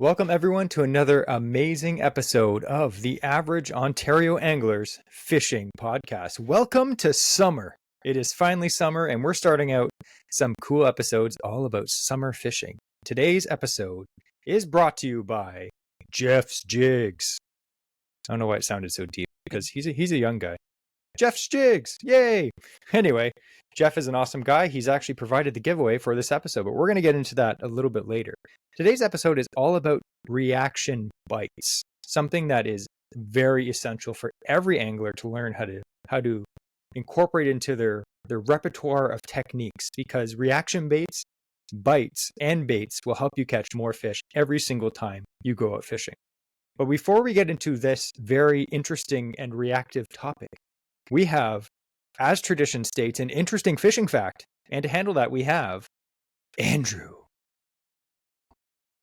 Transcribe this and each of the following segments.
Welcome everyone to another amazing episode of the Average Ontario Anglers Fishing Podcast. Welcome to summer. It is finally summer and we're starting out some cool episodes all about summer fishing. Today's episode is brought to you by Jeff's Jigs. I don't know why it sounded so deep because he's a young guy. Jeff's Jigs, yay! Anyway, Jeff is an awesome guy. He's actually provided the giveaway for this episode, but we're going to get into that a little bit later. Today's episode is all about reaction bites, something that is very essential for every angler to learn how to incorporate into their repertoire of techniques, because reaction baits, bites, and baits will help you catch more fish every single time you go out fishing. But before we get into this very interesting and reactive topic, we have, as tradition states, an interesting fishing fact. And to handle that, we have Andrew.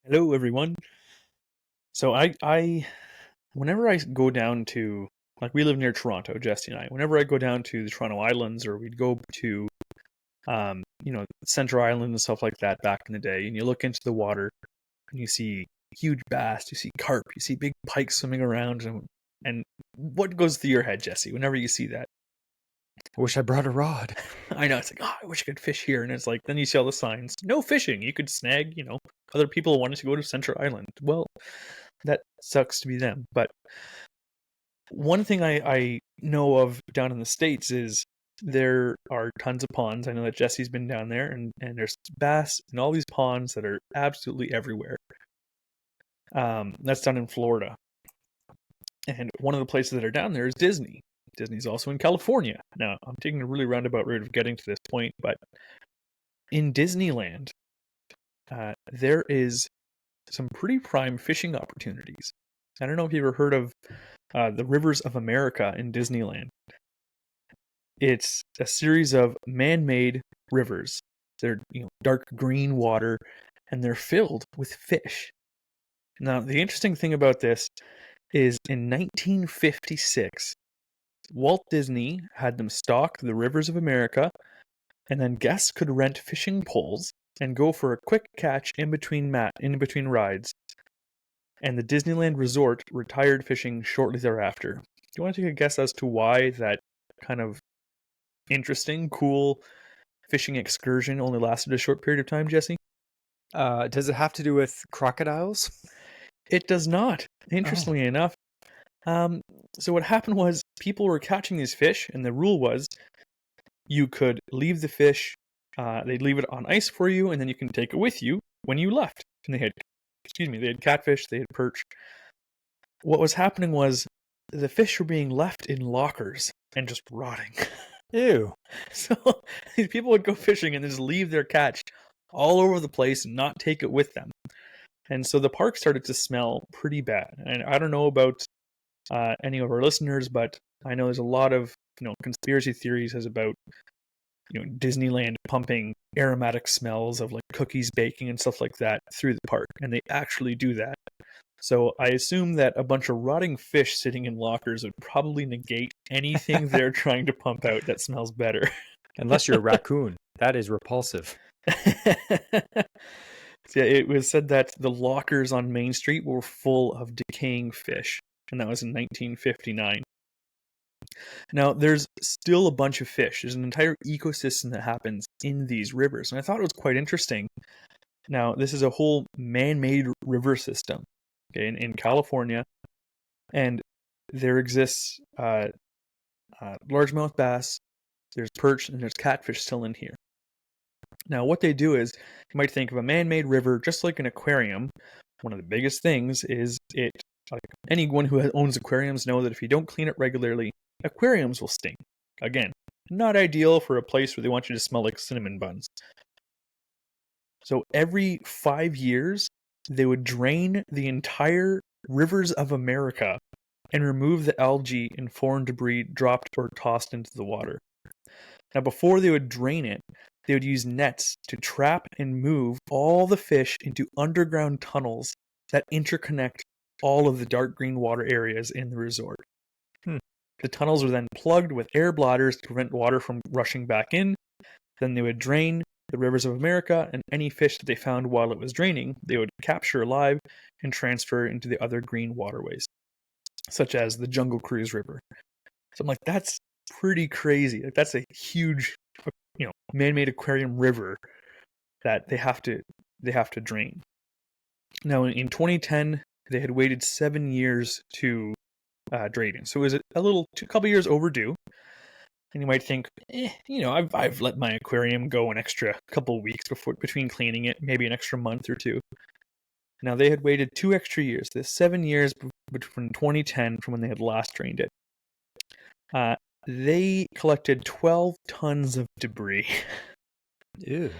Hello, everyone. So I whenever I go down to, like, we live near Toronto, Jesse and I. Whenever I go down to the Toronto Islands, or we'd go to, Central Island and stuff like that back in the day, and you look into the water and you see huge bass, you see carp, you see big pike swimming around, and what goes through your head, Jesse, whenever you see that? I wish I brought a rod. I know, it's like, I wish I could fish here. And it's like, then you see all the signs, no fishing. You could snag, other people wanted to go to Central Island. Well, that sucks to be them. But one thing I know of down in the States is there are tons of ponds. I know that Jesse's been down there, and there's bass in all these ponds that are absolutely everywhere. That's down in Florida. And one of the places that are down there is Disney. Disney's also in California. Now, I'm taking a really roundabout route of getting to this point, but in Disneyland, there is some pretty prime fishing opportunities. I don't know if you've ever heard of the Rivers of America in Disneyland. It's a series of man-made rivers. They're dark green water, and they're filled with fish. Now, the interesting thing about this is in 1956, Walt Disney had them stock the Rivers of America, and then guests could rent fishing poles and go for a quick catch in between rides. And the Disneyland Resort retired fishing shortly thereafter. Do you want to take a guess as to why that kind of interesting, cool fishing excursion only lasted a short period of time, Jesse? Does it have to do with crocodiles? It does not, interestingly enough. So what happened was people were catching these fish, and the rule was you could leave the fish, they'd leave it on ice for you, and then you can take it with you when you left. And they had catfish, they had perch. What was happening was the fish were being left in lockers and just rotting. Ew. So these people would go fishing and just leave their catch all over the place and not take it with them. And so the park started to smell pretty bad. And I don't know about any of our listeners, but I know there's a lot of conspiracy theories as about Disneyland pumping aromatic smells of like cookies baking and stuff like that through the park, and they actually do that. So I assume that a bunch of rotting fish sitting in lockers would probably negate anything they're trying to pump out that smells better. Unless you're a raccoon. That is repulsive. Yeah, it was said that the lockers on Main Street were full of decaying fish, and that was in 1959. Now, there's still a bunch of fish. There's an entire ecosystem that happens in these rivers, and I thought it was quite interesting. Now, this is a whole man-made river system, okay, in California, and there exists largemouth bass, there's perch, and there's catfish still in here. Now, what they do is, you might think of a man-made river just like an aquarium. One of the biggest things is like anyone who owns aquariums know that if you don't clean it regularly, aquariums will stink. Again, not ideal for a place where they want you to smell like cinnamon buns. So every 5 years, they would drain the entire Rivers of America and remove the algae and foreign debris dropped or tossed into the water. Now, before they would drain it, they would use nets to trap and move all the fish into underground tunnels that interconnect all of the dark green water areas in the resort. The tunnels were then plugged with air bladders to prevent water from rushing back in. Then they would drain, the rivers of America, and any fish that they found while it was draining, they would capture alive and transfer into the other green waterways, such as the Jungle Cruise River. So I'm like, that's pretty crazy. Like, that's a huge, man-made aquarium river that they have to drain. Now, in 2010, they had waited 7 years to drain it, so it was a couple years overdue. And you might think, I've let my aquarium go an extra couple weeks between cleaning it, maybe an extra month or two. Now, they had waited 2 extra years. This 7 years between 2010 from when they had last drained it. They collected 12 tons of debris. Ew.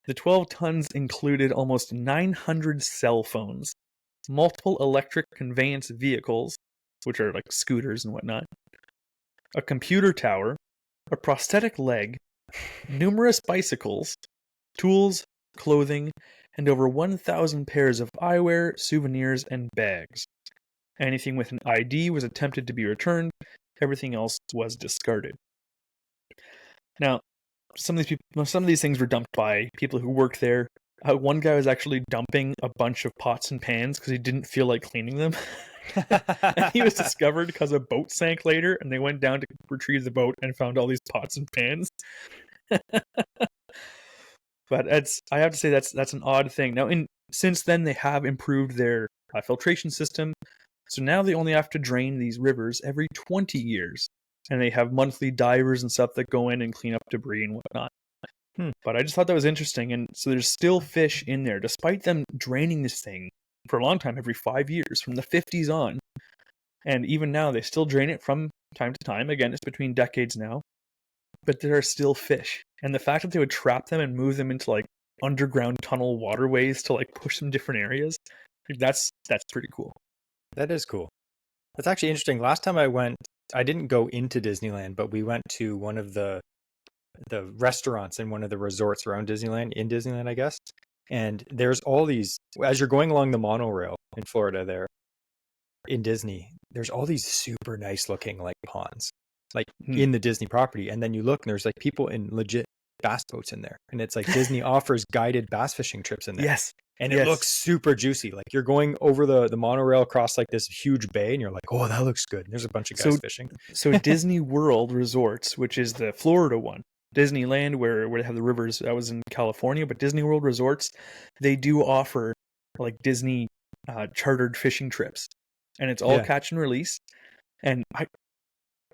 The 12 tons included almost 900 cell phones, multiple electric conveyance vehicles, which are like scooters and whatnot, a computer tower, a prosthetic leg, numerous bicycles, tools, clothing, and over 1,000 pairs of eyewear, souvenirs, and bags. Anything with an ID was attempted to be returned. Everything else was discarded. Now, some of these things were dumped by people who worked there. One guy was actually dumping a bunch of pots and pans because he didn't feel like cleaning them. And he was discovered because a boat sank later, and they went down to retrieve the boat and found all these pots and pans. But I have to say that's an odd thing. Now, since then, they have improved their filtration system. So now they only have to drain these rivers every 20 years. And they have monthly divers and stuff that go in and clean up debris and whatnot. But I just thought that was interesting. And so there's still fish in there, despite them draining this thing for a long time, every 5 years, from the 50s on. And even now, they still drain it from time to time. Again, it's between decades now. But there are still fish. And the fact that they would trap them and move them into like underground tunnel waterways to like push them different areas, that's pretty cool. That is cool. That's actually interesting. Last time I went, I didn't go into Disneyland, but we went to one of the restaurants in one of the resorts around Disneyland, I guess. And there's all these, as you're going along the monorail in Florida there, in Disney, there's all these super nice looking like ponds, like in the Disney property. And then you look and there's like people in legit bass boats in there. And it's like Disney offers guided bass fishing trips in there. Yes. And it looks super juicy. Like you're going over the monorail across like this huge bay and you're like, oh, that looks good. And there's a bunch of guys fishing. So Disney World Resorts, which is the Florida one, Disneyland, where they have the rivers, that was in California, but Disney World Resorts, they do offer like Disney chartered fishing trips. And it's all catch and release. And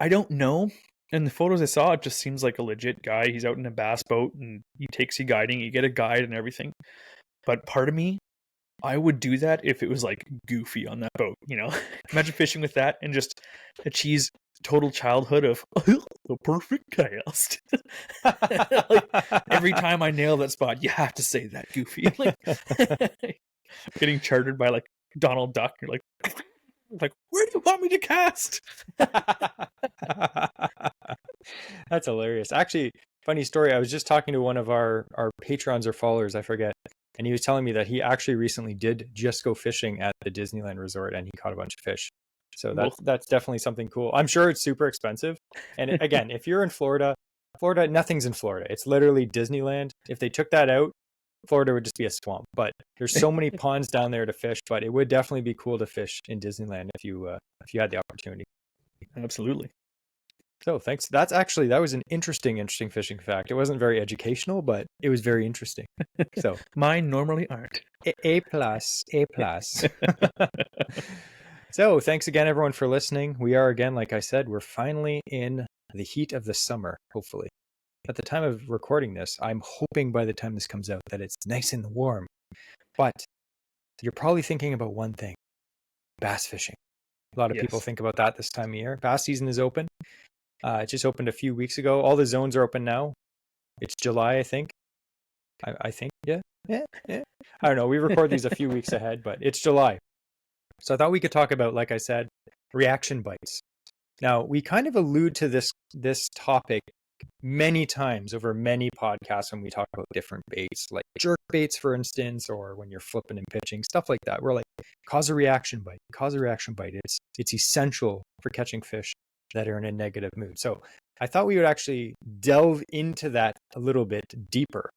I don't know. In the photos I saw, it just seems like a legit guy. He's out in a bass boat and he takes you guiding. You get a guide and everything. But part of me, I would do that if it was like Goofy on that boat, Imagine fishing with that and just achieve total childhood of the perfect cast. Like, every time I nail that spot, you have to say that, Goofy. Like, getting chartered by like Donald Duck, you're like, where do you want me to cast? That's hilarious. Actually, funny story. I was just talking to one of our patrons or followers, I forget. And he was telling me that he actually recently did just go fishing at the Disneyland Resort and he caught a bunch of fish. So that's definitely something cool. I'm sure it's super expensive. And again, if you're in Florida, nothing's in Florida. It's literally Disneyland. If they took that out, Florida would just be a swamp. But there's so many ponds down there to fish. But it would definitely be cool to fish in Disneyland if you had the opportunity. Absolutely. So thanks. That was an interesting fishing fact. It wasn't very educational, but it was very interesting. So mine normally aren't. A+. So thanks again, everyone, for listening. We are, again, like I said, we're finally in the heat of the summer, hopefully. At the time of recording this, I'm hoping by the time this comes out that it's nice and warm. But you're probably thinking about one thing: bass fishing. A lot of people think about that this time of year. Bass season is open. It just opened a few weeks ago. All the zones are open now. It's July, I think. I think, yeah. I don't know. We record these a few weeks ahead, but it's July. So I thought we could talk about, like I said, reaction bites. Now, we kind of allude to this topic many times over many podcasts when we talk about different baits, like jerk baits, for instance, or when you're flipping and pitching, stuff like that. We're like, cause a reaction bite. It's essential for catching fish that are in a negative mood. So I thought we would actually delve into that a little bit deeper.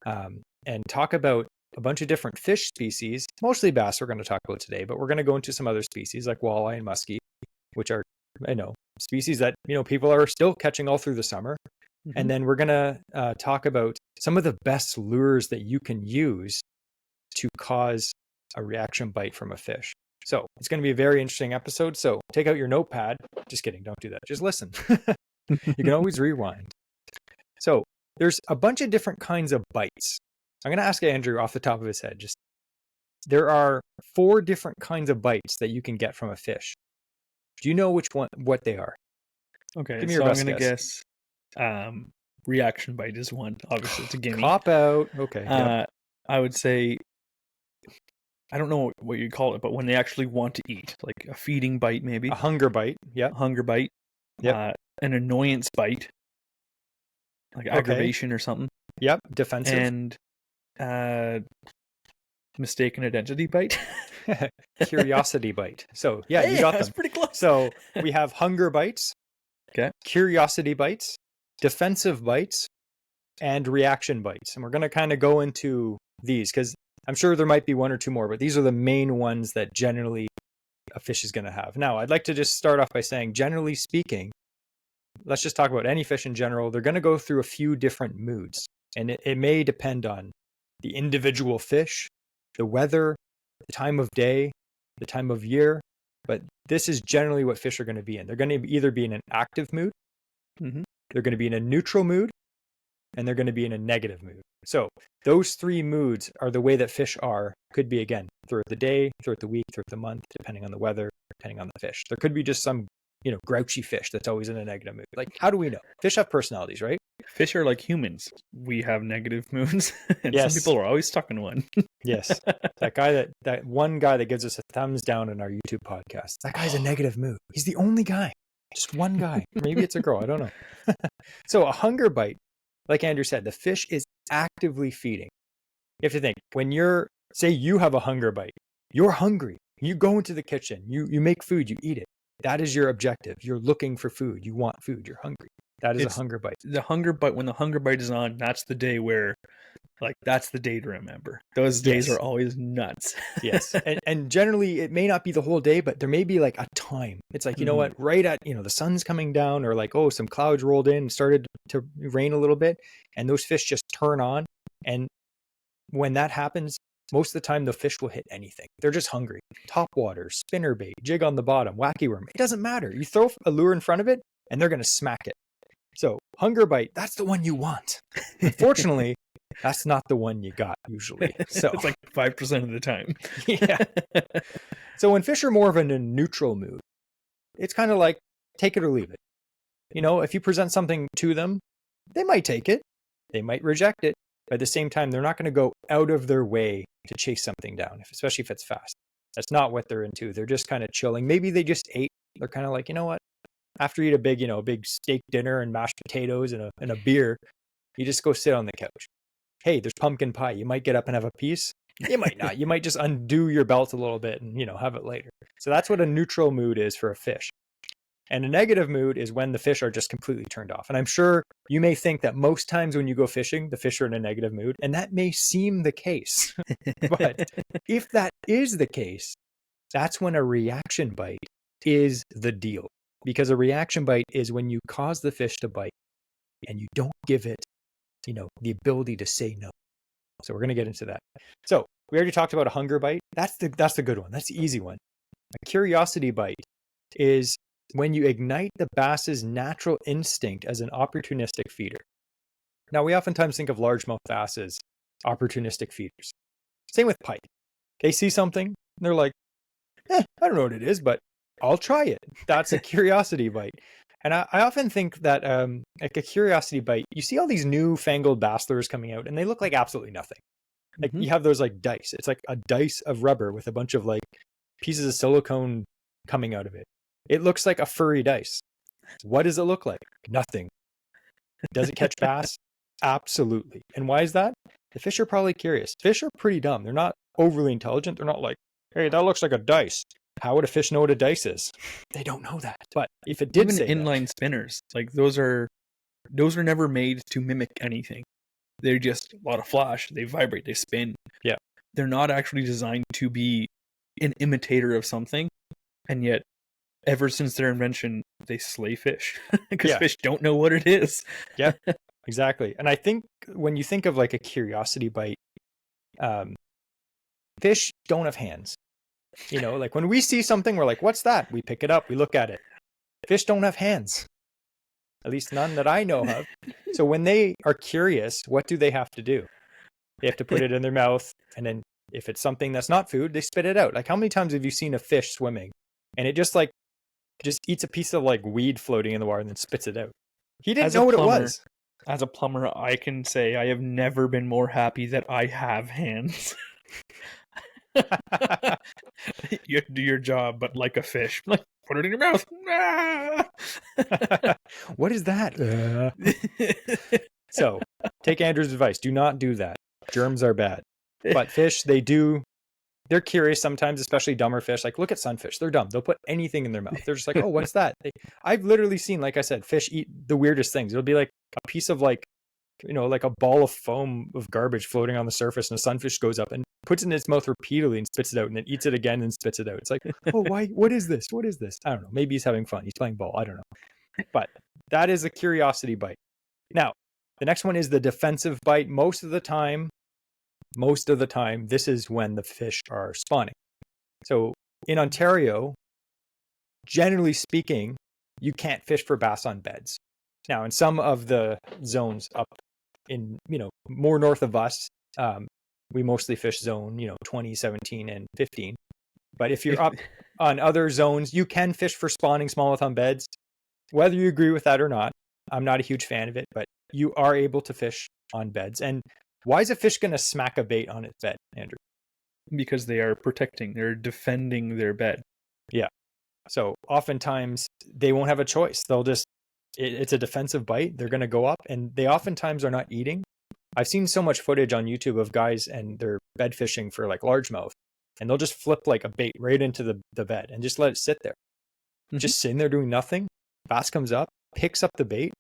and talk about a bunch of different fish species, mostly bass we're going to talk about today, but we're going to go into some other species like walleye and muskie, which are, species that, people are still catching all through the summer. Mm-hmm. And then we're going to talk about some of the best lures that you can use to cause a reaction bite from a fish. So it's going to be a very interesting episode. So take out your notepad. Just kidding. Don't do that. Just listen. You can always rewind. So there's a bunch of different kinds of bites. I'm going to ask Andrew off the top of his head. There are 4 different kinds of bites that you can get from a fish. Do you know what they are? Okay, so I'm going to guess reaction bite is one. Obviously, it's a gimme. Cop out. Okay. Yep. I would say, I don't know what you call it, but when they actually want to eat, like a feeding bite, maybe. A hunger bite. Yeah. Hunger bite. Yep. An annoyance bite, like aggravation or something. Yep. Defensive. And mistaken identity bite. Curiosity bite. So yeah, you got them. That's pretty close. So we have hunger bites. Okay. Curiosity bites, defensive bites, and reaction bites. And we're going to kind of go into these because I'm sure there might be 1 or 2 more, but these are the main ones that generally a fish is going to have. Now, I'd like to just start off by saying, generally speaking, let's just talk about any fish in general. They're going to go through a few different moods, and it may depend on the individual fish, the weather, the time of day, the time of year. But this is generally what fish are going to be in. They're going to either be in an active mood, mm-hmm. they're going to be in a neutral mood, and they're going to be in a negative mood. So those 3 moods are the way that fish are. Could be, again, throughout the day, throughout the week, throughout the month, depending on the weather, depending on the fish. There could be just some, grouchy fish that's always in a negative mood. Like, how do we know? Fish have personalities, right? Fish are like humans. We have negative moods, and yes. Some people are always stuck in one. Yes. That one guy that gives us a thumbs down in our YouTube podcast, that guy's a negative mood. He's the only guy. Just one guy. Maybe it's a girl. I don't know. So a hunger bite, like Andrew said, the fish is actively feeding. You have to think, when say you have a hunger bite, you're hungry. You go into the kitchen, you make food, you eat it. That is your objective. You're looking for food. You want food. You're hungry. That is a hunger bite. The hunger bite, when the hunger bite is on, that's the day where, that's the day to remember. Those days are always nuts. Yes. And generally, it may not be the whole day, but there may be like a time. It's like, you know what, right at, the sun's coming down, or like, some clouds rolled in and started to rain a little bit, and those fish just turn on. And when that happens, most of the time the fish will hit anything. They're just hungry. Top water, spinnerbait, jig on the bottom, wacky worm. It doesn't matter. You throw a lure in front of it, and they're going to smack it. So hunger bite, that's the one you want. Unfortunately, that's not the one you got usually. So it's like 5% of the time. Yeah. So when fish are more of in a neutral mood, it's kind of like take it or leave it. If you present something to them, they might take it. They might reject it. But at the same time, they're not going to go out of their way to chase something down, especially if it's fast. That's not what they're into. They're just kind of chilling. Maybe they just ate. They're kind of like, you know what? After you eat a big steak dinner and mashed potatoes and a beer, you just go sit on the couch. Hey, there's pumpkin pie. You might get up and have a piece. You might not. You might just undo your belt a little bit and, have it later. So that's what a neutral mood is for a fish. And a negative mood is when the fish are just completely turned off. And I'm sure you may think that most times when you go fishing, the fish are in a negative mood. And that may seem the case. But if that is the case, that's when a reaction bite is the deal. Because a reaction bite is when you cause the fish to bite and you don't give it, the ability to say no. So we're going to get into that. So we already talked about a hunger bite. That's the good one. That's the easy one. A curiosity bite is when you ignite the bass's natural instinct as an opportunistic feeder. Now, we oftentimes think of largemouth bass as opportunistic feeders. Same with pike. They see something, and they're like, I don't know what it is, but I'll try it. That's a curiosity bite. And I often think that like a curiosity bite, you see all these newfangled bass lures coming out, and they look like absolutely nothing. Like you have those like dice. It's like a dice of rubber with a bunch of like pieces of silicone coming out of it. It looks like a furry dice. What does it look like? Nothing. Does it catch bass? Absolutely. And why is that? The fish are probably curious. Fish are pretty dumb. They're not overly intelligent. They're not like, hey, that looks like a dice. How would a fish know what a dice is? They don't know that. But if it did even say inline spinners, like those are never made to mimic anything. They're just a lot of flash. They vibrate, they spin. Yeah. They're not actually designed to be an imitator of something. And yet, ever since their invention, they slay fish. Because Yeah. fish don't know what it is. Yeah, exactly. And I think when you think of like a curiosity bite, fish don't have hands. You know, like when we see something, we're like, what's that? We pick it up, we look at it. Fish don't have hands. At least none that I know of. So when they are curious, what do they have to do? They have to put it in their mouth, and then if it's something that's not food, they spit it out. Like how many times have you seen a fish swimming and it just eats a piece of like weed floating in the water and then spits it out? He didn't know what it was. As a plumber, I can say I have never been more happy that I have hands. You do your job, but like a fish. Like, put it in your mouth. What is that? So take Andrew's advice. Do not do that. Germs are bad. But fish, they're curious sometimes, especially dumber fish. Like look at sunfish. They're dumb. They'll put anything in their mouth. They're just like, oh, what's that? I've literally seen, like I said, fish eat the weirdest things. It'll be like a piece of like a ball of foam of garbage floating on the surface, and a sunfish goes up and puts it in its mouth repeatedly and spits it out, and then eats it again and spits it out. It's like, oh, why? What is this? What is this? I don't know. Maybe he's having fun. He's playing ball. I don't know. But that is a curiosity bite. Now, the next one is the defensive bite. Most of the time, this is when the fish are spawning. So in Ontario, generally speaking, you can't fish for bass on beds. Now, in some of the zones up in, more north of us, we mostly fish zone, 20, 17, and 15. But if you're up on other zones, you can fish for spawning smallmouth on beds. Whether you agree with that or not, I'm not a huge fan of it, but you are able to fish on beds. And why is a fish going to smack a bait on its bed, Andrew? Because they're defending their bed. Yeah. So oftentimes they won't have a choice. It's a defensive bite. They're going to go up, and they oftentimes are not eating. I've seen so much footage on YouTube of guys and they're bed fishing for like largemouth, and they'll just flip like a bait right into the bed and just let it sit there. Mm-hmm. Just sitting there doing nothing. Bass comes up, picks up the bait,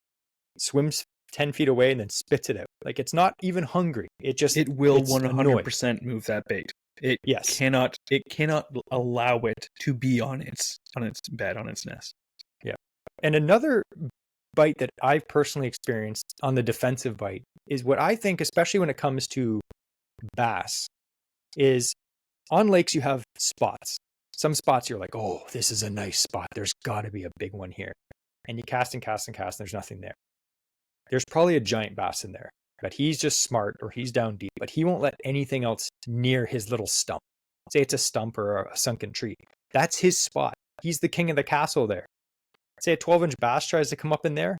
swims 10 feet away, and then spits it out. Like it's not even hungry. It will 100% move that bait. It cannot allow it to be on its bed, on its nest. Yeah. And another bite that I've personally experienced on the defensive bite is what I think, especially when it comes to bass, is on lakes you have spots. Some spots you're like, oh, this is a nice spot. There's got to be a big one here. And you cast and cast and cast, and there's nothing there. There's probably a giant bass in there, but he's just smart, or he's down deep, but he won't let anything else near his little stump. Say it's a stump or a sunken tree. That's his spot. He's the king of the castle there. Say a 12-inch bass tries to come up in there,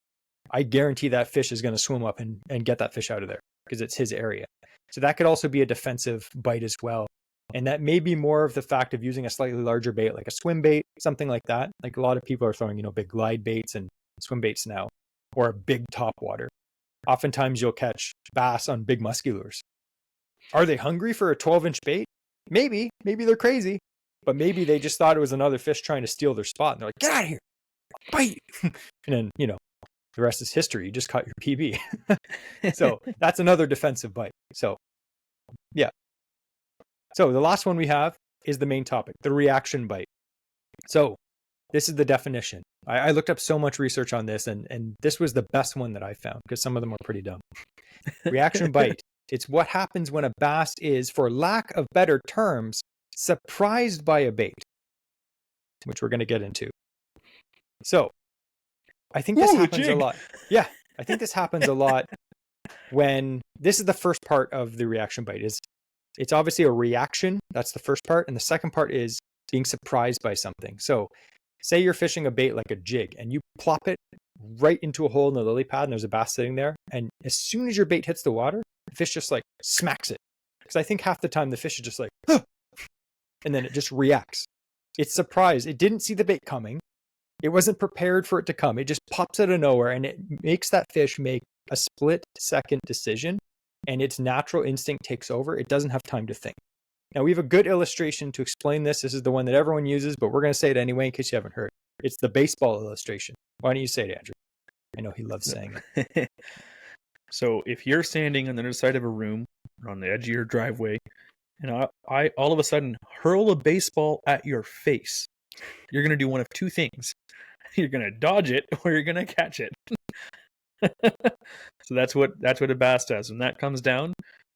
I guarantee that fish is going to swim up and get that fish out of there because it's his area. So that could also be a defensive bite as well. And that may be more of the fact of using a slightly larger bait, like a swim bait, something like that. Like a lot of people are throwing, big glide baits and swim baits now, or a big top water. Oftentimes you'll catch bass on big musky lures. Are they hungry for a 12-inch bait? Maybe they're crazy, but maybe they just thought it was another fish trying to steal their spot. And they're like, get out of here, bite. And then, the rest is history. You just caught your PB. So that's another defensive bite. So yeah. So the last one we have is the main topic, the reaction bite. So this is the definition. I looked up so much research on this, and this was the best one that I found because some of them are pretty dumb. Reaction bite. It's what happens when a bass is, for lack of better terms, surprised by a bait, which we're going to get into. So I think this happens a lot. Yeah, I think this happens a lot when this is the first part of the reaction bite. It's obviously a reaction. That's the first part. And the second part is being surprised by something. So say you're fishing a bait like a jig and you plop it right into a hole in the lily pad and there's a bass sitting there. And as soon as your bait hits the water, the fish just like smacks it. Because I think half the time the fish is just like, huh! And then it just reacts. It's surprised. It didn't see the bait coming. It wasn't prepared for it to come. It just pops out of nowhere and it makes that fish make a split-second decision, and its natural instinct takes over. It doesn't have time to think. Now, we have a good illustration to explain this. This is the one that everyone uses, but we're going to say it anyway in case you haven't heard. It's the baseball illustration. Why don't you say it, Andrew? I know he loves saying it. So if you're standing on the other side of a room or on the edge of your driveway, and I all of a sudden hurl a baseball at your face, you're going to do one of two things. You're going to dodge it or you're going to catch it. So that's what a bass does. When that comes down,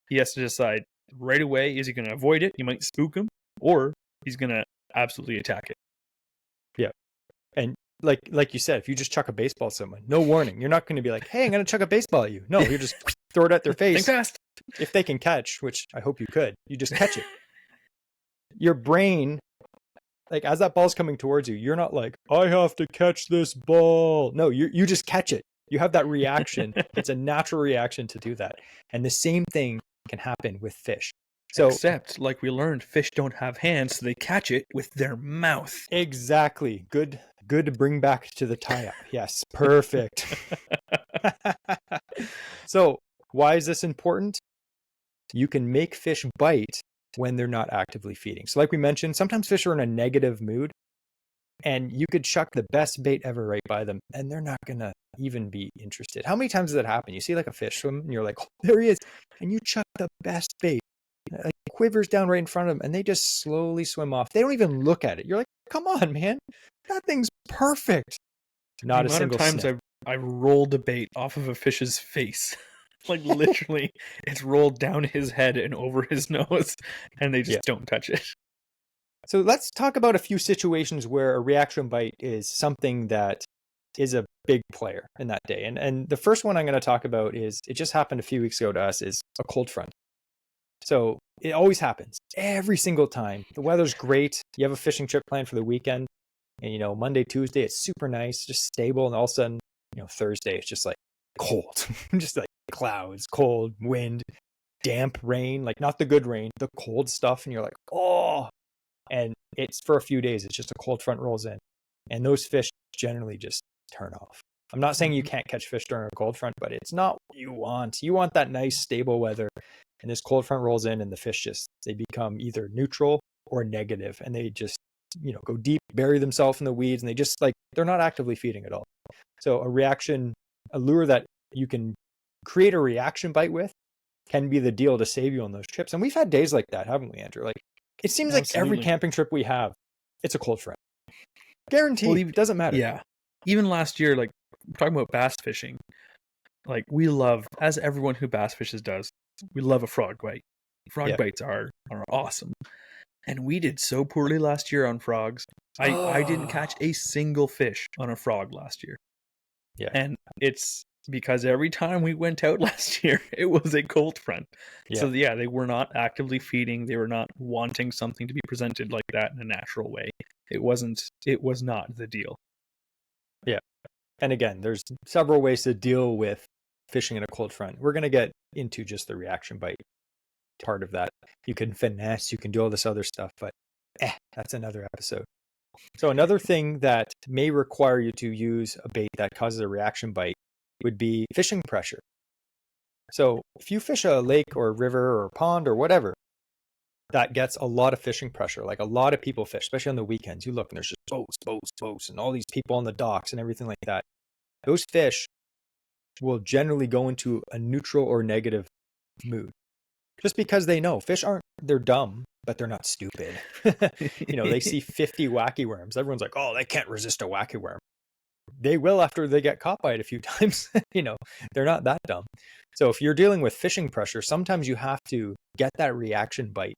he has to decide right away, is he going to avoid it? You might spook him, or he's going to absolutely attack it. Yeah. And like you said, if you just chuck a baseball at someone, no warning, you're not going to be like, hey, I'm going to chuck a baseball at you. No, you just throw it at their face. Think fast. If they can catch, which I hope you could, you just catch it. Your brain, like as that ball's coming towards you, you're not like, I have to catch this ball. No, you just catch it. You have that reaction. It's a natural reaction to do that. And the same thing can happen with fish. So, except, like we learned, fish don't have hands, so they catch it with their mouth. Exactly. Good to bring back to the tie-up. Yes, perfect. So, why is this important? You can make fish bite when they're not actively feeding. So like we mentioned, sometimes fish are in a negative mood, and you could chuck the best bait ever right by them, and they're not going to even be interested. How many times does that happen? You see like a fish swim, and you're like, oh, there he is, and you chuck the best bait. Like quivers down right in front of them, and they just slowly swim off. They don't even look at it. You're like, come on, man, that thing's perfect. Not a single times I rolled a bait off of a fish's face. Like literally, it's rolled down his head and over his nose, and they just don't touch it. So let's talk about a few situations where a reaction bite is something that is a big player in that day. And the first one I'm going to talk about is, it just happened a few weeks ago to us, is a cold front. So it always happens every single time. The weather's great. You have a fishing trip planned for the weekend, and Monday, Tuesday, it's super nice, just stable. And all of a sudden, Thursday, it's just like cold, just like clouds, cold, wind, damp rain, like not the good rain, the cold stuff. And you're like, oh, and it's for a few days. It's just a cold front rolls in, and those fish generally just turn off. I'm not saying you can't catch fish during a cold front, but it's not what you want. You want that nice stable weather. And this cold front rolls in, and the fish they become either neutral or negative, and they just, go deep, bury themselves in the weeds, and they just they're not actively feeding at all. So a lure that you can create a reaction bite with can be the deal to save you on those trips. And we've had days like that, haven't we, Andrew? Like it seems like every camping trip we have, it's a cold front. Guaranteed. Well, it doesn't matter. Yeah. Even last year, like talking about bass fishing, like we love, as everyone who bass fishes does, we love a frog bite. Frog bites are awesome. And we did so poorly last year on frogs. I didn't catch a single fish on a frog last year. Yeah. And it's because every time we went out last year, it was a cold front. Yeah. So yeah, they were not actively feeding. They were not wanting something to be presented like that in a natural way. It was not the deal. Yeah. And again, there's several ways to deal with fishing in a cold front. We're going to get into just the reaction bite part of that. You can finesse, you can do all this other stuff, but that's another episode. So another thing that may require you to use a bait that causes a reaction bite would be fishing pressure. So if you fish a lake or a river or a pond or whatever that gets a lot of fishing pressure, like a lot of people fish, especially on the weekends, you look and there's just boats, and all these people on the docks and everything like that. Those fish will generally go into a neutral or negative mood, just because they know they're dumb, but they're not stupid. They see 50 wacky worms. Everyone's like, oh, they can't resist a wacky worm. They will after they get caught by it a few times. They're not that dumb. So if you're dealing with fishing pressure, sometimes you have to get that reaction bite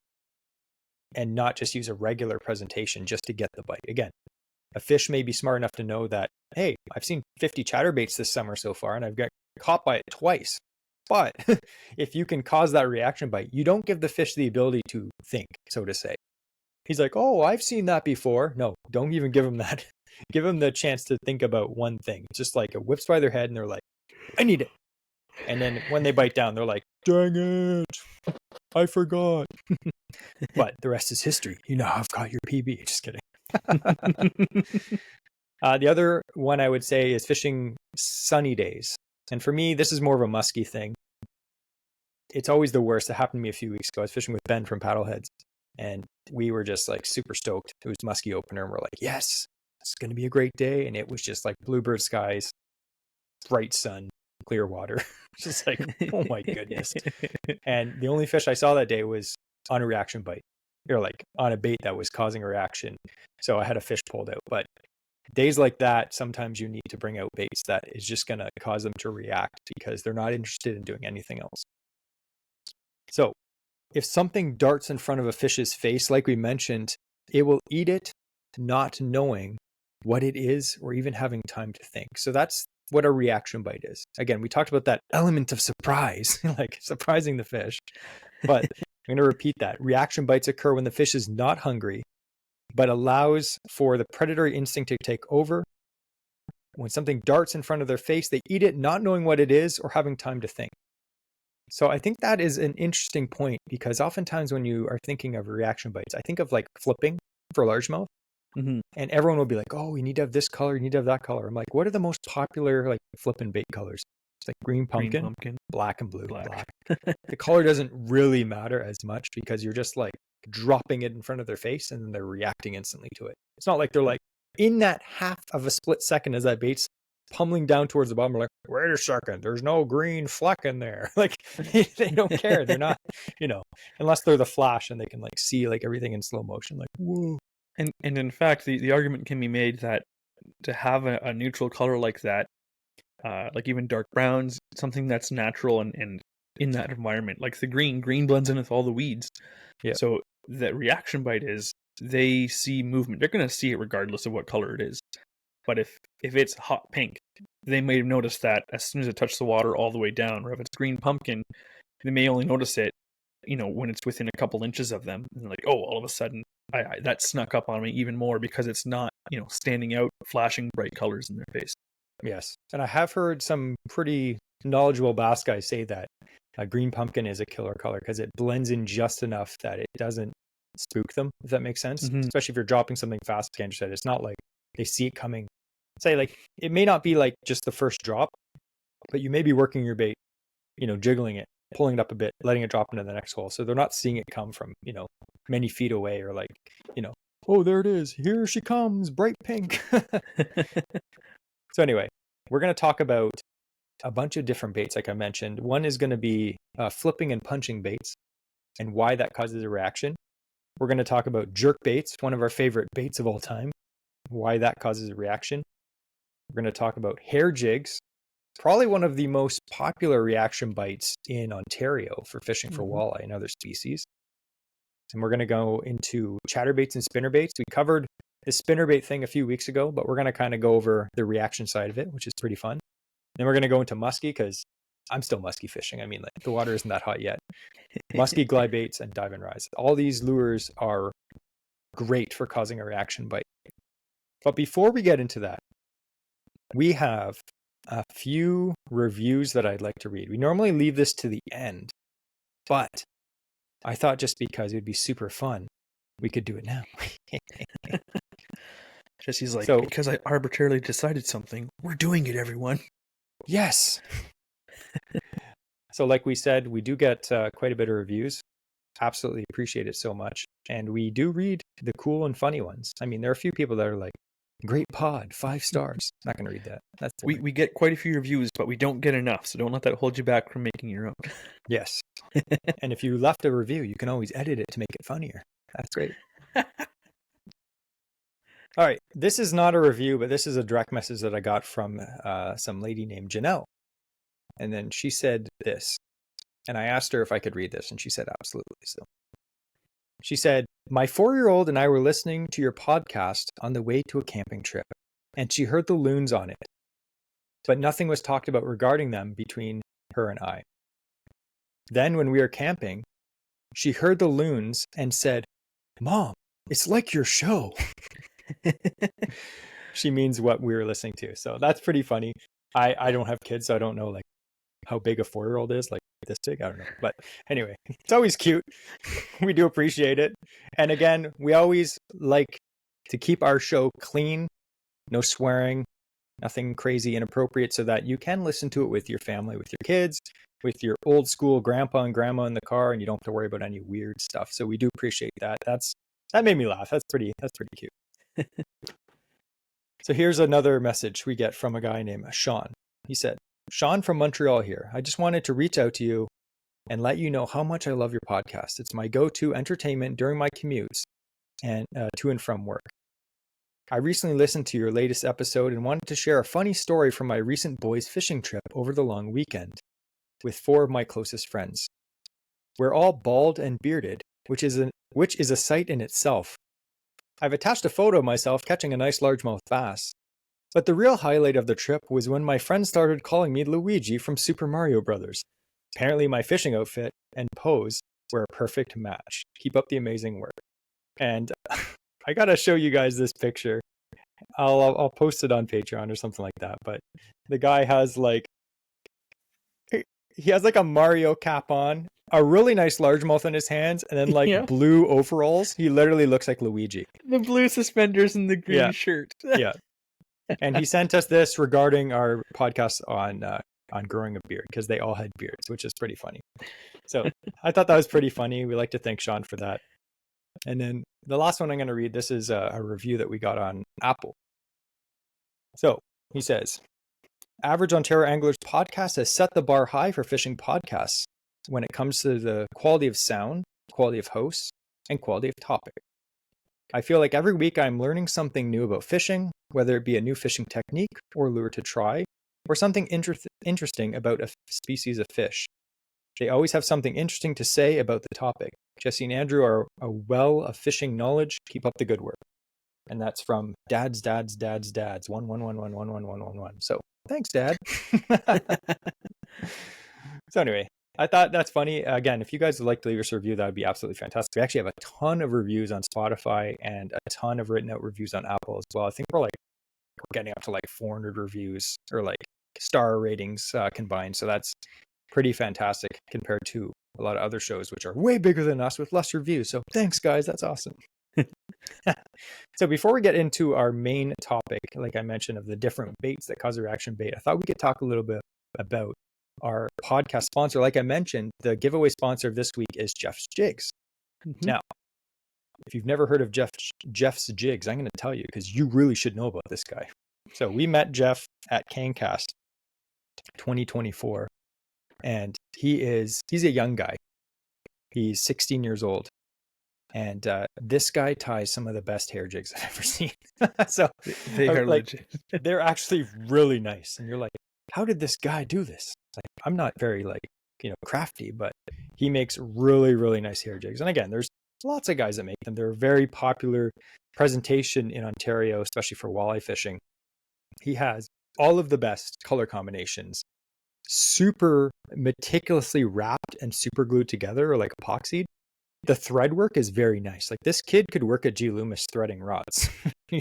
and not just use a regular presentation just to get the bite. Again, a fish may be smart enough to know that, hey, I've seen 50 chatterbaits this summer so far, and I've got caught by it twice. But if you can cause that reaction bite, you don't give the fish the ability to think, so to say. He's like, oh, I've seen that before. No, don't even give him that. Give them the chance to think about one thing. It's just like it whips by their head and they're like, I need it. And then when they bite down, they're like, dang it, I forgot. But the rest is history. I've got your PB. Just kidding. The other one I would say is fishing sunny days. And for me, this is more of a musky thing. It's always the worst. It happened to me a few weeks ago. I was fishing with Ben from Paddleheads, and we were just like super stoked. It was musky opener, and we're like, yes, it's going to be a great day. And it was just like bluebird skies, bright sun, clear water. Just like, oh my goodness. And the only fish I saw that day was on a reaction bite, or like on a bait that was causing a reaction. So I had a fish pulled out. But days like that, sometimes you need to bring out baits that is just going to cause them to react because they're not interested in doing anything else. So if something darts in front of a fish's face, like we mentioned, it will eat it not knowing what it is or even having time to think. So that's what a reaction bite is. Again, we talked about that element of surprise, like surprising the fish. But I'm going to repeat that. Reaction bites occur when the fish is not hungry, but allows for the predatory instinct to take over. When something darts in front of their face, they eat it not knowing what it is or having time to think. So I think that is an interesting point, because oftentimes when you are thinking of reaction bites, I think of like flipping for largemouth. Mm-hmm. And everyone will be like, oh, you need to have this color, you need to have that color. I'm like, what are the most popular like flipping bait colors? It's like green pumpkin, black and blue. Black. The color doesn't really matter as much because you're just like dropping it in front of their face and then they're reacting instantly to it. It's not like they're like in that half of a split second as that bait's pummeling down towards the bottom, we're like, wait a second, there's no green fleck in there. Like they don't care. They're not, unless they're the Flash and they can like see like everything in slow motion, like, whoa. And in fact, the argument can be made that to have a neutral color like that, like even dark browns, something that's natural and in that environment, like the green blends in with all the weeds. Yeah. So that reaction bite is they see movement. They're going to see it regardless of what color it is. But if it's hot pink, they may notice that as soon as it touches the water all the way down. Or if it's green pumpkin, they may only notice it, when it's within a couple inches of them. And like, oh, all of a sudden, that snuck up on me even more because it's not, standing out, flashing bright colors in their face. Yes. And I have heard some pretty knowledgeable bass guys say that green pumpkin is a killer color because it blends in just enough that it doesn't spook them, if that makes sense. Mm-hmm. Especially if you're dropping something fast, like Andrew said, it's not like they see it coming. Say like, it may not be like just the first drop, but you may be working your bait, jiggling it, pulling it up a bit, letting it drop into the next hole. So they're not seeing it come from, many feet away or like, oh, there it is. Here she comes, bright pink. So anyway, we're going to talk about a bunch of different baits, like I mentioned. One is going to be flipping and punching baits and why that causes a reaction. We're going to talk about jerkbaits, one of our favorite baits of all time, why that causes a reaction. We're going to talk about hair jigs, probably one of the most popular reaction bites in Ontario for fishing for walleye and other species. And we're going to go into chatterbaits and spinnerbaits. We covered the spinnerbait thing a few weeks ago, but we're going to kind of go over the reaction side of it, which is pretty fun. Then we're going to go into musky because I'm still musky fishing. I mean, like the water isn't that hot yet. Musky, glide baits, and dive and rise. All these lures are great for causing a reaction bite. But before we get into that, we have a few reviews that I'd like to read. We normally leave this to the end, but I thought just because it would be super fun, we could do it now. Jesse's like, so, because I arbitrarily decided something, we're doing it, everyone. Yes. So like we said, we do get quite a bit of reviews. Absolutely appreciate it so much. And we do read the cool and funny ones. I mean, there are a few people that are like, great pod, 5 stars. Not going to read that. That's we get quite a few reviews, but we don't get enough. So don't let that hold you back from making your own. Yes. And if you left a review, you can always edit it to make it funnier. That's great. All right. This is not a review, but this is a direct message that I got from some lady named Janelle. And then she said this, and I asked her if I could read this, and she said absolutely. So she said, my 4-year-old and I were listening to your podcast on the way to a camping trip, and she heard the loons on it, but nothing was talked about regarding them between her and I. Then when we were camping, she heard the loons and said, Mom, it's like your show. She means what we were listening to. So that's pretty funny. I don't have kids, so I don't know like how big a 4-year-old is, like this big, I don't know. But anyway, it's always cute. We do appreciate it. And again, we always like to keep our show clean, no swearing, nothing crazy inappropriate, so that you can listen to it with your family, with your kids, with your old school grandpa and grandma in the car, and you don't have to worry about any weird stuff. So we do appreciate that. That made me laugh. That's pretty cute. So here's another message we get from a guy named Sean. He said, Sean from Montreal here. I just wanted to reach out to you and let you know how much I love your podcast. It's my go-to entertainment during my commutes and to and from work. I recently listened to your latest episode and wanted to share a funny story from my recent boys fishing trip over the long weekend with 4 of my closest friends. We're all bald and bearded, which is a sight in itself. I've attached a photo of myself catching a nice largemouth bass. But the real highlight of the trip was when my friends started calling me Luigi from Super Mario Brothers. Apparently my fishing outfit and pose were a perfect match. Keep up the amazing work. And I gotta show you guys this picture. I'll post it on Patreon or something like that. But the guy has like a Mario cap on, a really nice largemouth in his hands, and then like blue overalls. He literally looks like Luigi. The blue suspenders and the green shirt. Yeah. And he sent us this regarding our podcast on growing a beard, because they all had beards, which is pretty funny. So I thought that was pretty funny. We like to thank Sean for that. And then the last one I'm going to read, this is a review that we got on Apple. So he says, Average Ontario Anglers podcast has set the bar high for fishing podcasts when it comes to the quality of sound, quality of hosts, and quality of topic. I feel like every week I'm learning something new about fishing, whether it be a new fishing technique or lure to try, or something interesting about a species of fish. They always have something interesting to say about the topic. Jesse and Andrew are a well of fishing knowledge. Keep up the good work. And that's from Dads 111111111. So thanks, Dad. So anyway, I thought that's funny. Again, if you guys would like to leave us a review, that would be absolutely fantastic. We actually have a ton of reviews on Spotify and a ton of written out reviews on Apple as well. I think we're getting up to like 400 reviews or like star ratings combined. So that's pretty fantastic compared to a lot of other shows, which are way bigger than us with less reviews. So thanks, guys. That's awesome. So before we get into our main topic, like I mentioned, of the different baits that cause a reaction bait, I thought we could talk a little bit about our podcast sponsor. Like I mentioned, the giveaway sponsor of this week is Jeff's Jigs. Mm-hmm. Now, if you've never heard of Jeff's Jigs, I'm going to tell you, because you really should know about this guy. So we met Jeff at CanCast 2024, and he's a young guy. He's 16 years old. And this guy ties some of the best hair jigs I've ever seen. So they are like, legit. They're actually really nice. And you're like, how did this guy do this? It's like, I'm not very crafty, but he makes really, really nice hair jigs. And again, there's lots of guys that make them. They're a very popular presentation in Ontario, especially for walleye fishing. He has all of the best color combinations, super meticulously wrapped and super glued together, or like epoxied. The thread work is very nice. Like, this kid could work at G. Loomis threading rods.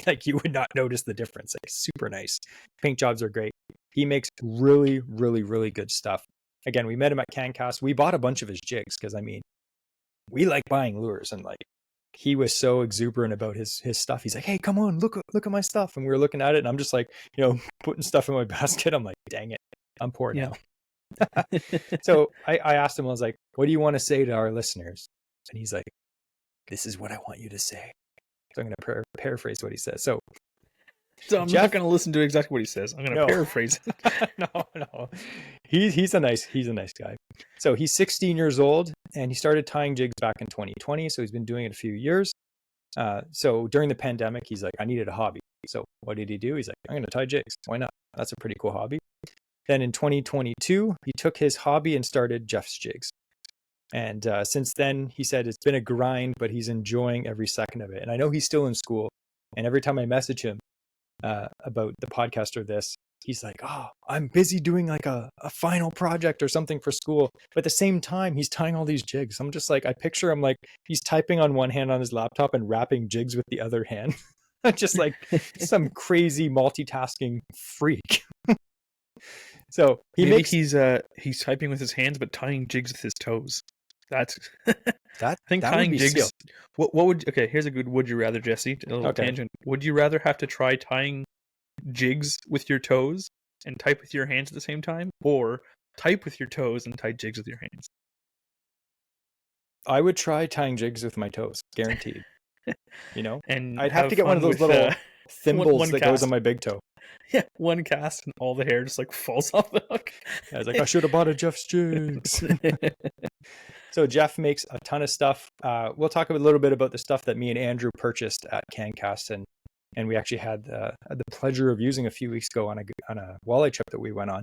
Like, you would not notice the difference. Like, super nice. Paint jobs are great. He makes really, really, really good stuff. Again, we met him at CanCast. We bought a bunch of his jigs because, I mean, we like buying lures, and like, he was so exuberant about his stuff. He's like, hey, come on, look at my stuff. And we were looking at it, and I'm just like, putting stuff in my basket. I'm like, dang it, I'm poor now. So I asked him, I was like, what do you want to say to our listeners? And he's like, this is what I want you to say. So I'm going to paraphrase what he says. So I'm not going to listen to exactly what he says. I'm going to paraphrase it. No. He's a nice guy. So he's 16 years old, and he started tying jigs back in 2020. So he's been doing it a few years. So during the pandemic, he's like, I needed a hobby. So what did he do? He's like, I'm going to tie jigs. Why not? That's a pretty cool hobby. Then in 2022, he took his hobby and started Jeff's Jigs. And since then, he said it's been a grind, but he's enjoying every second of it. And I know he's still in school. And every time I message him about the podcast or this, he's like, oh, I'm busy doing like a final project or something for school. But at the same time, he's tying all these jigs. I'm just like, I picture him like he's typing on one hand on his laptop and wrapping jigs with the other hand. Just like some crazy multitasking freak. So he's typing with his hands, but tying jigs with his toes. That's I think tying jigs. Skill. What would here's a good would you rather, Jesse. A little tangent. Would you rather have to try tying jigs with your toes and type with your hands at the same time, or type with your toes and tie jigs with your hands? I would try tying jigs with my toes, guaranteed. And I'd have to get one of those little thimbles one that goes cast. on my big toe. Yeah, one cast and all the hair just like falls off the hook. I was like, I should have bought a Jeff's Jigs. So Jeff makes a ton of stuff. We'll talk a little bit about the stuff that me and Andrew purchased at CanCast, and we actually had the pleasure of using a few weeks ago on a walleye trip that we went on.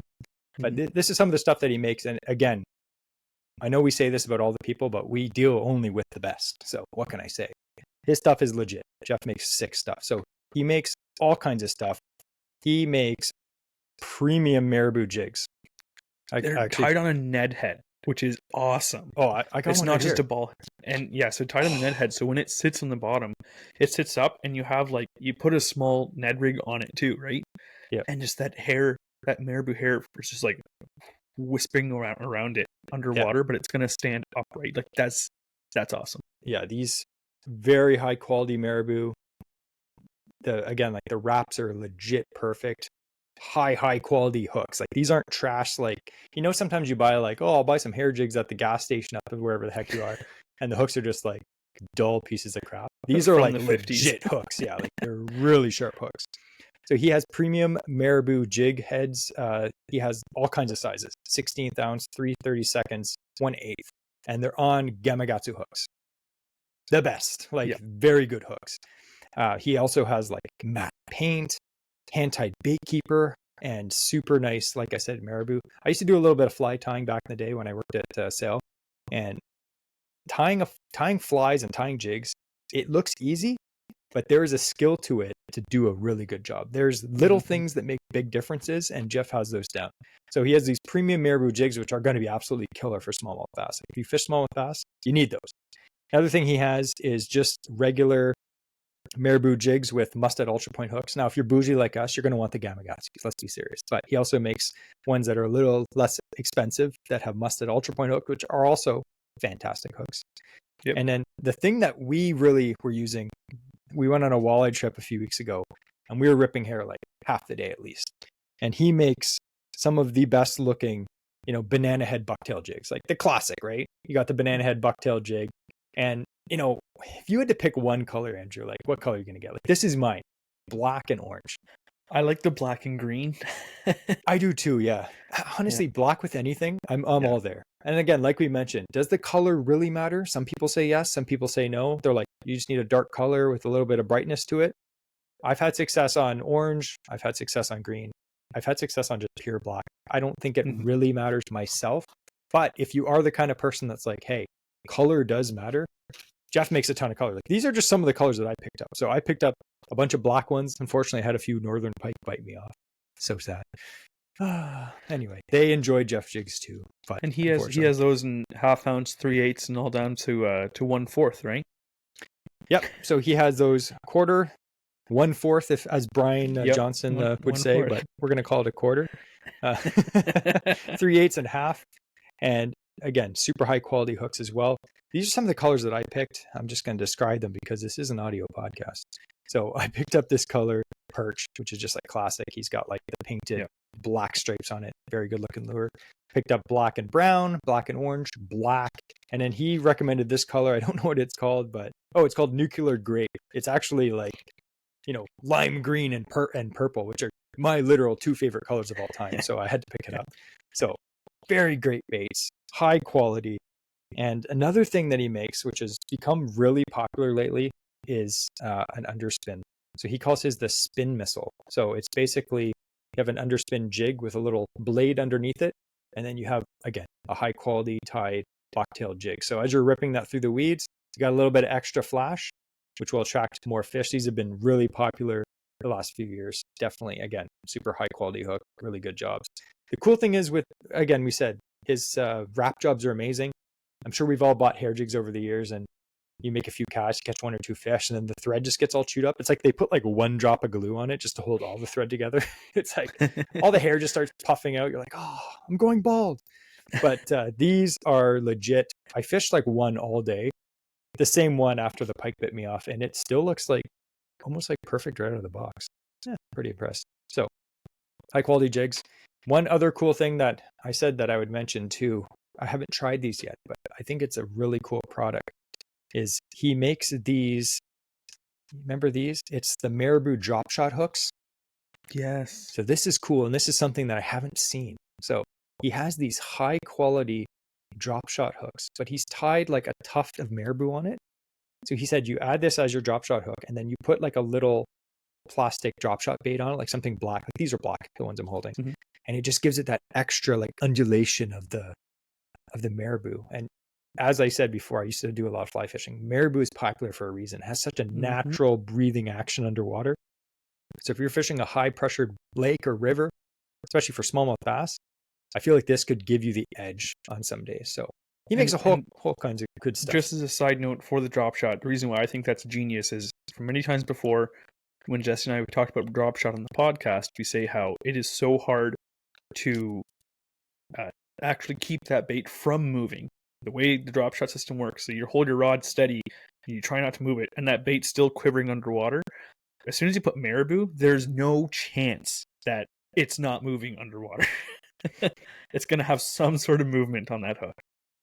But this is some of the stuff that he makes. And again, I know we say this about all the people, but we deal only with the best. So what can I say? His stuff is legit. Jeff makes sick stuff. So he makes all kinds of stuff. He makes premium marabou jigs. They're tied on a Ned head, which is awesome. Oh, I got it's one not right just here. a ball. And yeah, so tied on the Ned head. So when it sits on the bottom, it sits up and you have like, you put a small Ned rig on it too, right? Yeah. And just that hair, that marabou hair is just like wisping around it underwater, but it's going to stand upright. Like that's awesome. Yeah, these very high quality marabou. Again, like the wraps are legit perfect. High quality hooks. Like these aren't trash. Like, you know, sometimes you buy like, oh, I'll buy some hair jigs at the gas station up of wherever the heck you are, and the hooks are just like dull pieces of crap. These are like legit hooks. Yeah, like they're really sharp hooks. So he has premium marabou jig heads. He has all kinds of sizes: 16th ounce, 3/32, 1/8, and they're on Gamakatsu hooks. The best, like very good hooks. He also has like matte paint, hand-tied bait keeper, and super nice, like I said, marabou. I used to do a little bit of fly tying back in the day when I worked at Sail, and tying flies and tying jigs, it looks easy, but there is a skill to it to do a really good job. There's little things that make big differences, and Jeff has those down. So he has these premium marabou jigs, which are going to be absolutely killer for smallmouth bass. If you fish smallmouth bass, you need those. Another thing he has is just regular marabou jigs with Mustad Ultra Point hooks. Now, if you're bougie like us, you're going to want the Gamakatsu. Let's be serious. But he also makes ones that are a little less expensive that have Mustad Ultra Point hook, which are also fantastic hooks. Yep. And then the thing that we really were using, we went on a walleye trip a few weeks ago, and we were ripping hair like half the day at least. And he makes some of the best looking, you know, banana head bucktail jigs, like the classic, right? You got the banana head bucktail jig, and you know, if you had to pick one color, Andrew, like what color are you going to get? Like, this is mine, black and orange. I like the black and green. I do too, yeah. Honestly, black with anything, I'm all there. And again, like we mentioned, does the color really matter? Some people say yes, some people say no. They're like, you just need a dark color with a little bit of brightness to it. I've had success on orange. I've had success on green. I've had success on just pure black. I don't think it really matters to myself. But if you are the kind of person that's like, hey, color does matter, Jeff makes a ton of colors. Like, these are just some of the colors that I picked up. So I picked up a bunch of black ones. Unfortunately, I had a few northern pike bite me off. So sad. Anyway, they enjoy Jeff jigs too. But and he has those in 1/2 ounce, 3/8, and all down to 1/4, right? Yep. So he has those quarter, 1/4, if as Brian Johnson would say, but we're going to call it a quarter. 3/8 and 1/2, and again, super high quality hooks as well. These are some of the colors that I picked. I'm just going to describe them because this is an audio podcast. So I picked up this color perch, which is just like classic. He's got like the painted black stripes on it. Very good looking lure. Picked up black and brown, black and orange, black. And then he recommended this color. I don't know what it's called, but it's called nuclear grape. It's actually like, you know, lime green and purple, which are my literal 2 favorite colors of all time. So I had to pick it up. So very great baits, high quality. And another thing that he makes, which has become really popular lately, is an underspin. So he calls his the spin missile. So it's basically, you have an underspin jig with a little blade underneath it. And then you have, again, a high quality tied bucktail jig. So as you're ripping that through the weeds, you got a little bit of extra flash, which will attract more fish. These have been really popular the last few years. Definitely, again, super high quality hook, really good jobs. The cool thing is with, again, we said his wrap jobs are amazing. I'm sure we've all bought hair jigs over the years, and you make a few casts, catch 1 or 2 fish, and then the thread just gets all chewed up. It's like they put like 1 drop of glue on it just to hold all the thread together. It's like all the hair just starts puffing out. You're like, oh, I'm going bald. But these are legit. I fished like one all day, the same one after the pike bit me off, and it still looks like almost like perfect right out of the box. Yeah, pretty impressed. So high quality jigs. One other cool thing that I said that I would mention too, I haven't tried these yet, but I think it's a really cool product, is he makes these Remember these? It's the Marabou drop shot hooks. Yes. So this is cool, and this is something that I haven't seen. So he has these high quality drop shot hooks, but he's tied like a tuft of marabou on it. So he said you add this as your drop shot hook, and then you put like a little plastic drop shot bait on it, like something black. Like these are black, the ones I'm holding, and it just gives it that extra like undulation of the marabou. And as I said before, I used to do a lot of fly fishing. Marabou is popular for a reason. It has such a natural breathing action underwater. So if you're fishing a high pressured lake or river, especially for smallmouth bass, I feel like this could give you the edge on some days. So he makes a whole kinds of good stuff. Just as a side note for the drop shot, the reason why I think that's genius is from many times before when Jesse and I talked about drop shot on the podcast, we say how it is so hard to actually keep that bait from moving. The way the drop shot system works, so you hold your rod steady and you try not to move it, and that bait's still quivering underwater. As soon as you put marabou, there's no chance that it's not moving underwater. It's going to have some sort of movement on that hook.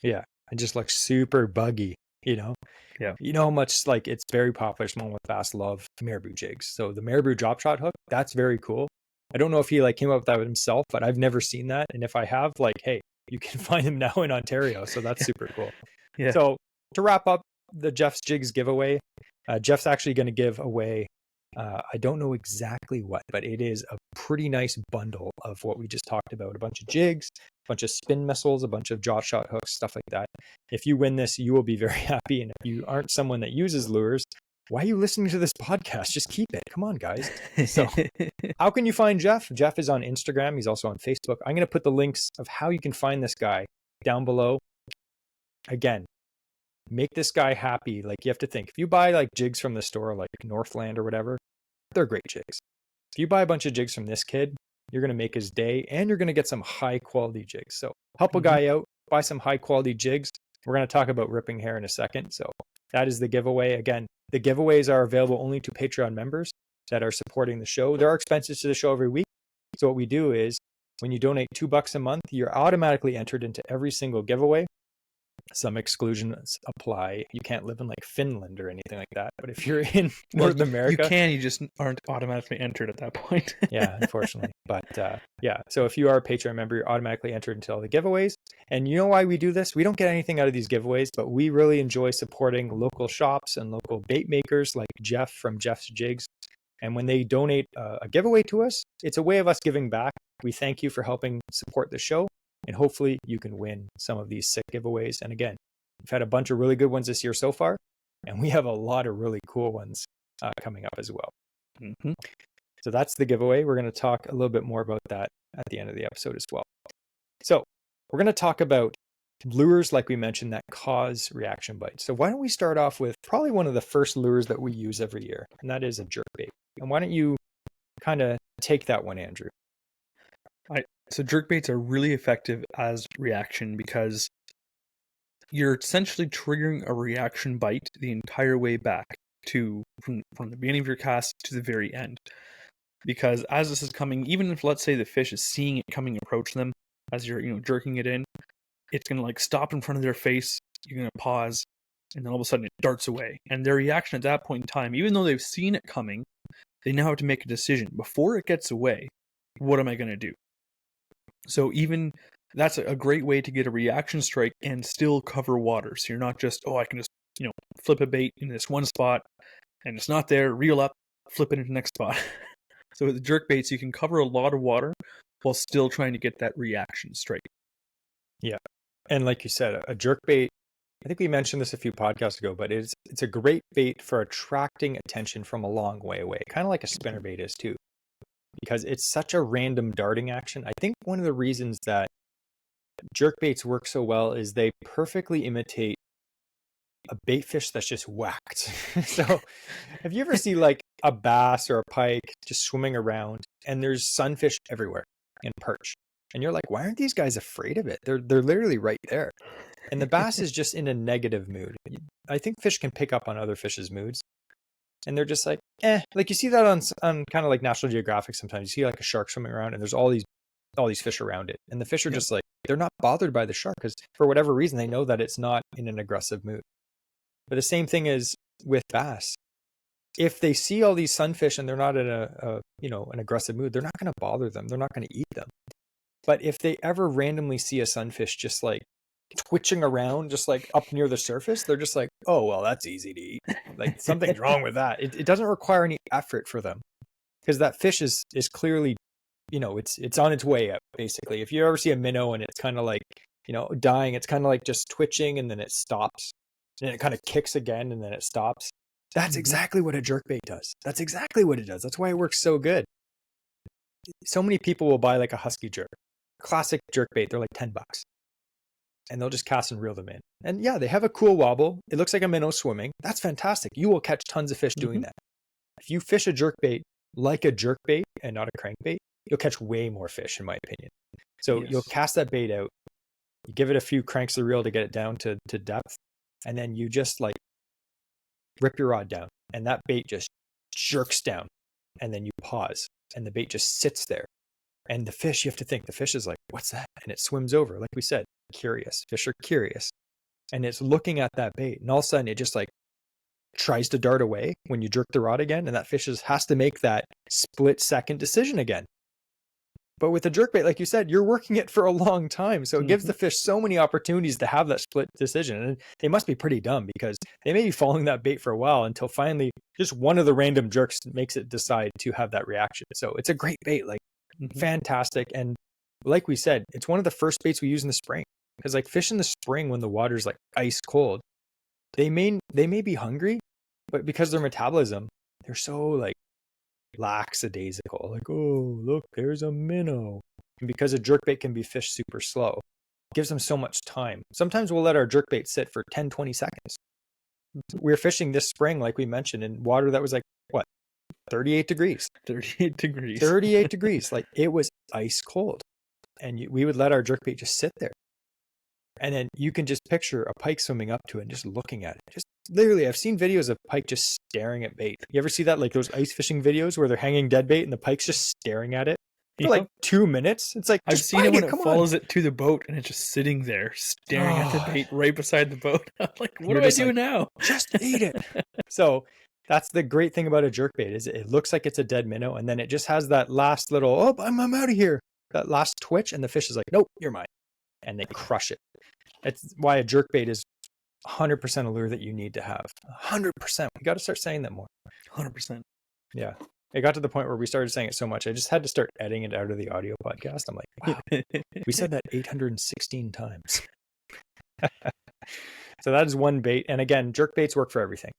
Yeah, and just like super buggy, you know? Yeah. You know how much like it's very popular, smallmouth bass love marabou jigs. So the marabou drop shot hook, that's very cool. I don't know if he like came up with that himself, but I've never seen that. And if I have, like, hey, you can find them now in Ontario. So that's super cool. Yeah. So to wrap up the Jeff's Jigs giveaway, Jeff's actually going to give away, I don't know exactly what, but it is a pretty nice bundle of what we just talked about. A bunch of jigs, a bunch of spin missiles, a bunch of drop shot hooks, stuff like that. If you win this, you will be very happy. And if you aren't someone that uses lures, why are you listening to this podcast? Just keep it. Come on, guys. So how can you find Jeff? Jeff is on Instagram. He's also on Facebook. I'm going to put the links of how you can find this guy down below. Again, make this guy happy. Like, you have to think, if you buy like jigs from the store, like Northland or whatever, they're great jigs. If you buy a bunch of jigs from this kid, you're going to make his day, and you're going to get some high quality jigs. So help a guy out, buy some high quality jigs. We're going to talk about ripping hair in a second. So that is the giveaway. Again, the giveaways are available only to Patreon members that are supporting the show. There are expenses to the show every week. So what we do is when you donate $2 a month, you're automatically entered into every single giveaway. Some exclusions apply. You can't live in like Finland or anything like that. But if you're in North America, you can. You just aren't automatically entered at that point. Yeah, unfortunately. But yeah, so if you are a Patreon member, you're automatically entered into all the giveaways. And you know why we do this? We don't get anything out of these giveaways, but we really enjoy supporting local shops and local bait makers like Jeff from Jeff's Jigs. And when they donate a giveaway to us, it's a way of us giving back. We thank you for helping support the show. And hopefully you can win some of these sick giveaways. And again, we've had a bunch of really good ones this year so far, and we have a lot of really cool ones coming up as well. So that's the giveaway. We're going to talk a little bit more about that at the end of the episode as well. So we're going to talk about lures, like we mentioned, that cause reaction bites. So why don't we start off with probably one of the first lures that we use every year, and that is a jerkbait. And why don't you kind of take that one, Andrew? So jerkbaits are really effective as reaction because you're essentially triggering a reaction bite the entire way back to from the beginning of your cast to the very end. Because as this is coming, even if let's say the fish is seeing it coming approach them as you're jerking it in, it's gonna like stop in front of their face. You're gonna pause, and then all of a sudden it darts away. And their reaction at that point in time, even though they've seen it coming, they now have to make a decision before it gets away. What am I gonna do? So even that's a great way to get a reaction strike and still cover water. So you're not just, I can just, flip a bait in this one spot and it's not there, reel up, flip it into the next spot. So with the jerkbaits, you can cover a lot of water while still trying to get that reaction strike. Yeah. And like you said, a jerkbait, I think we mentioned this a few podcasts ago, but it's a great bait for attracting attention from a long way away, kind of like a spinnerbait is too. Because it's such a random darting action. I think one of the reasons that jerkbaits work so well is they perfectly imitate a bait fish that's just whacked. So if you ever see like a bass or a pike just swimming around and there's sunfish everywhere and perch, and you're like, why aren't these guys afraid of it? They're literally right there. And the bass is just in a negative mood. I think fish can pick up on other fish's moods. And they're just like, like you see that on kind of like National Geographic sometimes. You see like a shark swimming around and there's all these fish around it. And the fish are just like, they're not bothered by the shark because for whatever reason, they know that it's not in an aggressive mood. But the same thing is with bass. if they see all these sunfish and they're not in an aggressive mood, they're not going to bother them. They're not going to eat them. But if they ever randomly see a sunfish just like twitching around, just like up near the surface, they're just like, oh, well, that's easy to eat. Like something's wrong with that. It doesn't require any effort for them, because that fish is clearly, it's on its way up, basically. If you ever see a minnow and it's kind of like, dying, it's kind of like just twitching and then it stops. And it kind of kicks again and then it stops. That's exactly what a jerkbait does. That's exactly what it does. That's why it works so good. So many people will buy like a husky jerk, classic jerkbait. They're like $10. And they'll just cast and reel them in. And yeah, they have a cool wobble. It looks like a minnow swimming. That's fantastic. You will catch tons of fish doing that. If you fish a jerkbait like a jerkbait and not a crankbait, you'll catch way more fish, in my opinion. So you'll cast that bait out, you give it a few cranks of the reel to get it down to depth, and then you just like rip your rod down, and that bait just jerks down, and then you pause, and the bait just sits there. And the fish, you have to think, the fish is like, what's that? And it swims over. Like we said, curious. Fish are curious. And it's looking at that bait. And all of a sudden, it just like tries to dart away when you jerk the rod again. And that fish has to make that split-second decision again. But with a jerkbait, like you said, you're working it for a long time. So it gives the fish so many opportunities to have that split decision. And they must be pretty dumb, because they may be following that bait for a while until finally just one of the random jerks makes it decide to have that reaction. So it's a great bait. Like, fantastic. And like we said, it's one of the first baits we use in the spring, because like fish in the spring, when the water's like ice cold, they may be hungry, but because their metabolism, they're so like lackadaisical, like, oh, look, there's a minnow. And because a jerkbait can be fished super slow, it gives them so much time. Sometimes we'll let our jerkbait sit for 10-20 seconds. We're fishing this spring, like we mentioned, in water that was like, what, 38 degrees. 38 degrees. 38 degrees. Like, it was ice cold. And we would let our jerkbait just sit there. And then you can just picture a pike swimming up to it and just looking at it. Just literally, I've seen videos of pike just staring at bait. You ever see that? Like those ice fishing videos where they're hanging dead bait and the pike's just staring at it for like 2 minutes. It's like, I've seen it when it follows it to the boat and it's just sitting there staring at the bait right beside the boat. I'm like, what do I do now? Just eat it. So that's the great thing about a jerkbait, is it looks like it's a dead minnow, and then it just has that last little, oh, I'm out of here. That last twitch, and the fish is like, nope, you're mine. And they crush it. That's why a jerkbait is 100% a lure that you need to have. 100%. We got to start saying that more. 100%. Yeah. It got to the point where we started saying it so much, I just had to start editing it out of the audio podcast. I'm like, wow, we said that 816 times. So that is one bait. And again, jerkbaits work for everything.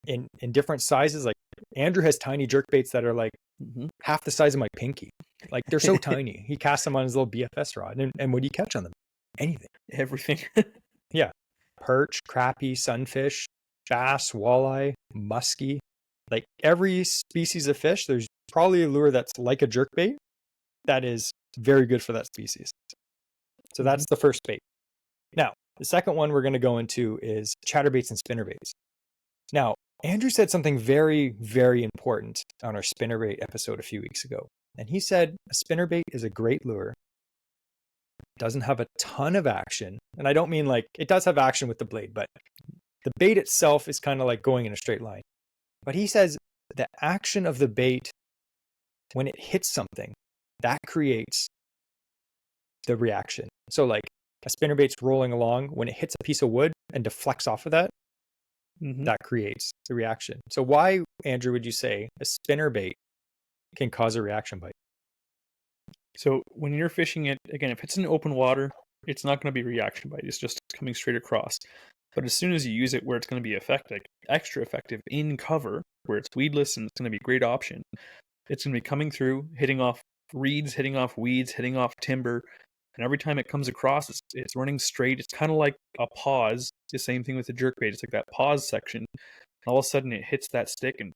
In different sizes, like Andrew has tiny jerkbaits that are like half the size of my pinky. Like, they're so tiny. He casts them on his little BFS rod. And what do you catch on them? Anything. Everything. Yeah. Perch, crappie, sunfish, bass, walleye, musky. Like, every species of fish, there's probably a lure that's like a jerkbait that is very good for that species. So that's the first bait. Now, the second one we're going to go into is chatterbaits and spinnerbaits. Now, Andrew said something very, very important on our spinnerbait episode a few weeks ago. And he said a spinnerbait is a great lure, doesn't have a ton of action. And I don't mean like, it does have action with the blade, but the bait itself is kind of like going in a straight line. But he says the action of the bait, when it hits something, that creates the reaction. So like a spinnerbait's rolling along, when it hits a piece of wood and deflects off of that, that creates the reaction. So why, Andrew, would you say a spinnerbait can cause a reaction bite? So when you're fishing it, again, if it's in open water, it's not going to be reaction bite. It's just coming straight across. But as soon as you use it where it's going to be effective, extra effective in cover, where it's weedless and it's going to be a great option, it's going to be coming through, hitting off reeds, hitting off weeds, hitting off timber. And every time it comes across, it's running straight. It's kind of like a pause. The same thing with the jerkbait. It's like that pause section. All of a sudden it hits that stick and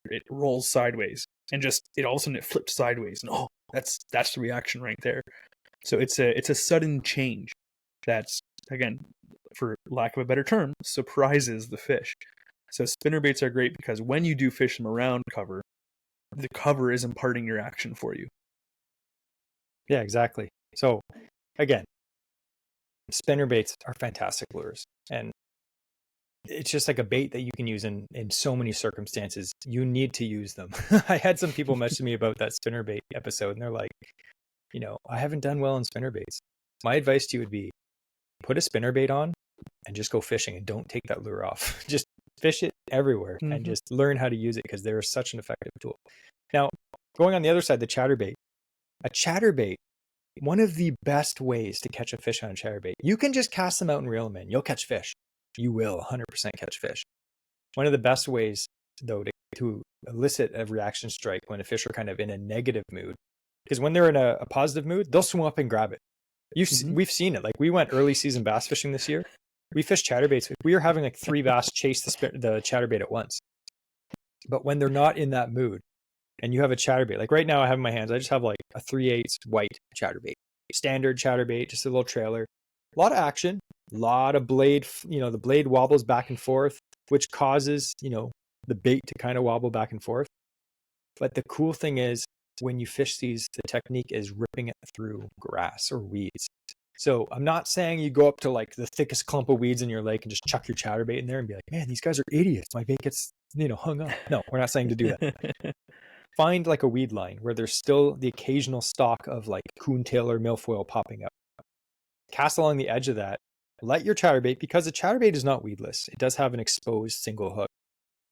it rolls sideways. And just, it all of a sudden it flips sideways. And oh, that's the reaction right there. So it's a sudden change that's, again, for lack of a better term, surprises the fish. So spinnerbaits are great because when you do fish them around cover, the cover is imparting your action for you. Yeah, exactly. So again, spinnerbaits are fantastic lures. And it's just like a bait that you can use in so many circumstances. You need to use them. I had some people message me about that spinnerbait episode, and they're like, I haven't done well in spinnerbaits. My advice to you would be put a spinnerbait on and just go fishing and don't take that lure off. Just fish it everywhere and just learn how to use it, because they're such an effective tool. Now, going on the other side, the chatterbait. A chatterbait, one of the best ways to catch a fish on a chatterbait. You can just cast them out and reel them in. You'll catch fish. You will 100% catch fish. One of the best ways, though, to elicit a reaction strike when a fish are kind of in a negative mood, because when they're in a positive mood, they'll swim up and grab it. We've seen it. Like, we went early season bass fishing this year. We fished chatterbaits. We were having like 3 bass chase the chatterbait at once. But when they're not in that mood, and you have a chatterbait, like right now I have in my hands, I just have like a 3/8 white chatterbait, standard chatterbait, just a little trailer, a lot of action, a lot of blade, the blade wobbles back and forth, which causes, the bait to kind of wobble back and forth. But the cool thing is, when you fish these, the technique is ripping it through grass or weeds. So I'm not saying you go up to like the thickest clump of weeds in your lake and just chuck your chatterbait in there and be like, man, these guys are idiots. My bait gets, hung up. No, we're not saying to do that. Find like a weed line where there's still the occasional stalk of like coontail or milfoil popping up. Cast along the edge of that. Let your chatterbait, because the chatterbait is not weedless, it does have an exposed single hook.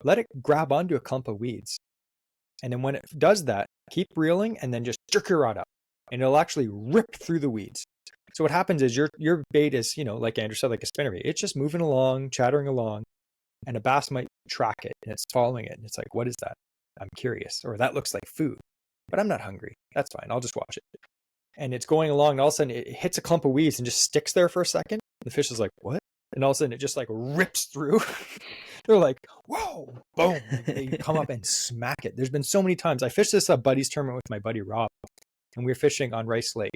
Let it grab onto a clump of weeds. And then when it does that, keep reeling and then just jerk your rod up, and it'll actually rip through the weeds. So what happens is your bait is, like Andrew said, like a spinnerbait. It's just moving along, chattering along, and a bass might track it and it's following it. And it's like, what is that? I'm curious. Or that looks like food, but I'm not hungry. That's fine. I'll just watch it. And it's going along, and all of a sudden it hits a clump of weeds and just sticks there for a second. The fish is like, what? And all of a sudden it just like rips through. They're like, whoa, boom. They come up and smack it. There's been so many times. I fished this buddies tournament with my buddy Rob, and we were fishing on Rice Lake.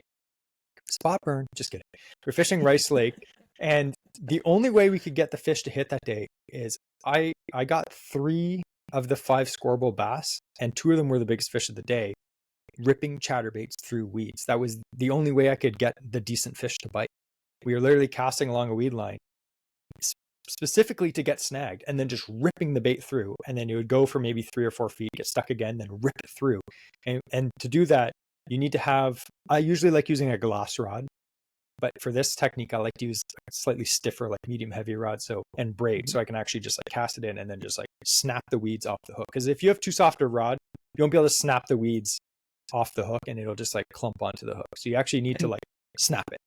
Spot burn. Just kidding. We're fishing Rice Lake, and the only way we could get the fish to hit that day is I got 3 of the 5 scoreable bass, and 2 of them were the biggest fish of the day, ripping chatterbaits through weeds. That was the only way I could get the decent fish to bite. We were literally casting along a weed line specifically to get snagged, and then just ripping the bait through, and then it would go for maybe 3 or 4 feet, get stuck again, then rip it through. And to do that, you need to have, I usually like using a glass rod, but for this technique, I like to use a slightly stiffer, like medium heavy rod, and braid, so I can actually just like cast it in and then just like snap the weeds off the hook. Because if you have too soft a rod, you won't be able to snap the weeds off the hook, and it'll just like clump onto the hook. So you actually need to like snap it.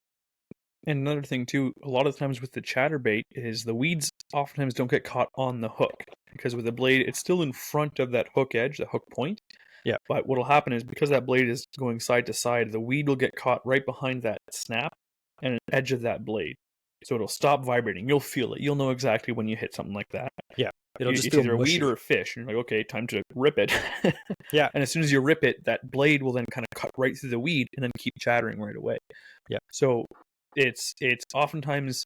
And another thing too, a lot of times with the chatterbait is the weeds oftentimes don't get caught on the hook, because with the blade, it's still in front of that hook edge, the hook point. Yeah. But what'll happen is, because that blade is going side to side, the weed will get caught right behind that snap and an edge of that blade. So it'll stop vibrating. You'll feel it. You'll know exactly when you hit something like that. Yeah. It'll just it's feel either mushy. a weed or a fish. And you're like, okay, time to rip it. Yeah. And as soon as you rip it, that blade will then kind of cut right through the weed and then keep chattering right away. Yeah. So it's oftentimes,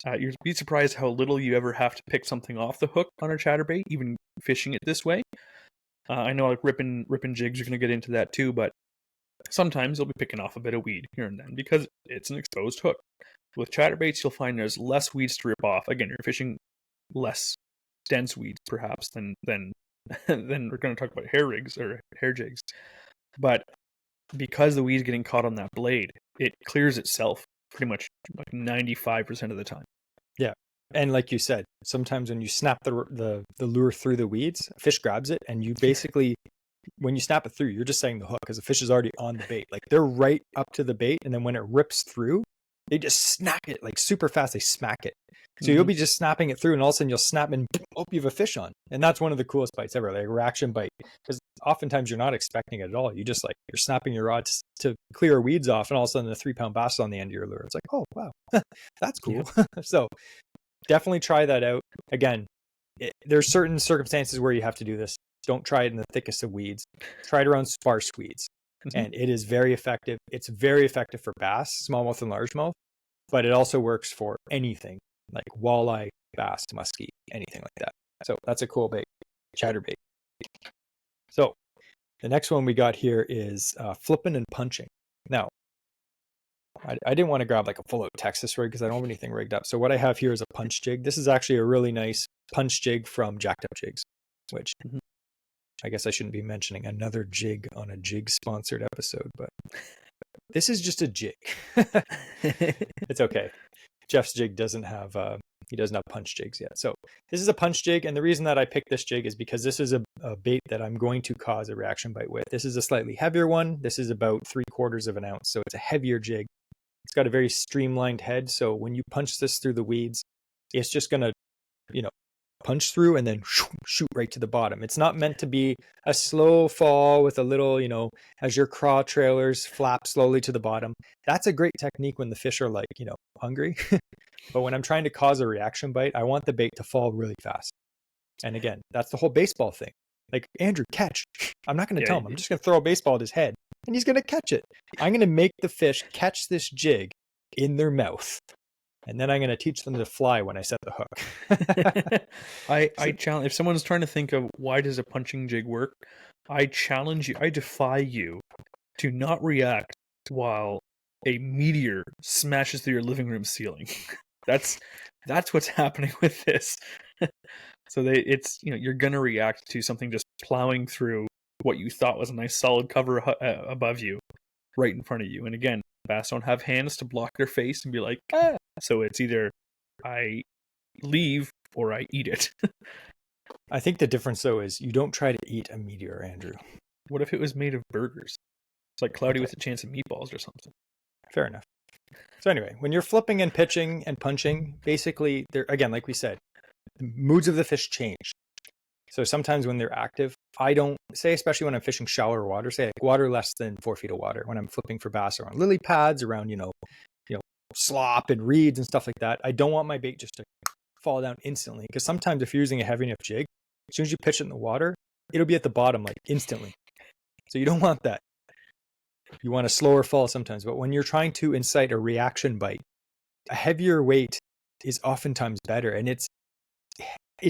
you'd be surprised how little you ever have to pick something off the hook on a chatterbait, even fishing it this way. I know, like ripping jigs, you're going to get into that too, but sometimes you'll be picking off a bit of weed here and then because it's an exposed hook. With chatterbaits, you'll find there's less weeds to rip off. Again, you're fishing less dense weeds, perhaps, than we're going to talk about hair rigs or hair jigs. But because the weed's getting caught on that blade, it clears itself pretty much like 95% of the time. Yeah. And like you said, sometimes when you snap the lure through the weeds, a fish grabs it, and you basically, when you snap it through, you're just setting the hook because the fish is already on the bait. Like, they're right up to the bait, and then when it rips through, they just snap it like super fast. They smack it. So you'll be just snapping it through, and all of a sudden you'll snap and oh, you have a fish on. And that's one of the coolest bites ever, like a reaction bite. Because oftentimes you're not expecting it at all. You just like, you're snapping your rod to clear weeds off, and all of a sudden the 3-pound bass is on the end of your lure. It's like, oh, wow, that's cool. Yeah. So definitely try that out. Again, there's certain circumstances where you have to do this. Don't try it in the thickest of weeds. Try it around sparse weeds. And it is very effective. It's very effective for bass, smallmouth and largemouth, but it also works for anything like walleye, bass, musky, anything like that. So that's a cool bait, chatterbait. So the next one we got here is flipping and punching. Now, I didn't want to grab like a full out Texas rig because I don't have anything rigged up. So what I have here is a punch jig. This is actually a really nice punch jig from Jacked Up Jigs, which I guess I shouldn't be mentioning another jig on a jig sponsored episode, but this is just a jig. It's okay. Jeff's jig doesn't have he doesn't have punch jigs yet. So this is a punch jig, and the reason that I picked this jig is because this is a bait that I'm going to cause a reaction bite with. This is a slightly heavier one. This is about 3/4 of an ounce, so it's a heavier jig. It's got a very streamlined head, so when you punch this through the weeds, it's just gonna, punch through and then shoot right to the bottom. It's not meant to be a slow fall with a little, as your craw trailers flap slowly to the bottom. That's a great technique when the fish are like, hungry. But when I'm trying to cause a reaction bite, I want the bait to fall really fast. And again, that's the whole baseball thing. Like, Andrew, catch. I'm not going to tell him. I'm just going to throw a baseball at his head and he's going to catch it. I'm going to make the fish catch this jig in their mouth. And then I'm going to teach them to fly when I set the hook. I challenge, if someone's trying to think of why does a punching jig work, I challenge you, I defy you to not react while a meteor smashes through your living room ceiling. That's what's happening with this. So you're going to react to something just plowing through what you thought was a nice solid cover above you, right in front of you. And again, bass don't have hands to block their face and be like, ah. So it's either I leave or I eat it. I think the difference though is you don't try to eat a meteor, Andrew. What if it was made of burgers? It's like Cloudy with a Chance of Meatballs or something. Fair enough. So anyway, when you're flipping and pitching and punching, basically, again, like we said, the moods of the fish change. So sometimes when they're active, I don't say, especially when I'm fishing shallower water, say like water less than 4 feet of water, when I'm flipping for bass around lily pads, around, slop and reeds and stuff like that, I don't want my bait just to fall down instantly. Because sometimes if you're using a heavy enough jig, as soon as you pitch it in the water, it'll be at the bottom like instantly. So you don't want that. You want a slower fall sometimes. But when you're trying to incite a reaction bite, a heavier weight is oftentimes better. And it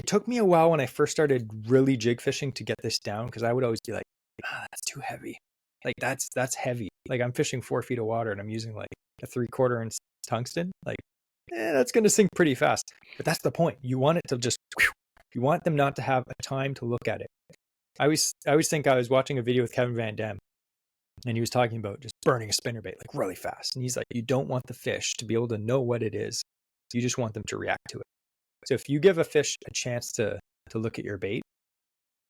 took me a while when I first started really jig fishing to get this down, because I would always be like, that's too heavy. Like that's heavy. Like I'm fishing 4 feet of water and I'm using like a 3/4 inch tungsten. Like, that's going to sink pretty fast. But that's the point. You want it to just, you want them not to have a time to look at it. I always think I was watching a video with Kevin Van Dam, and he was talking about just burning a spinnerbait like really fast. And he's like, you don't want the fish to be able to know what it is. You just want them to react to it. So if you give a fish a chance to look at your bait,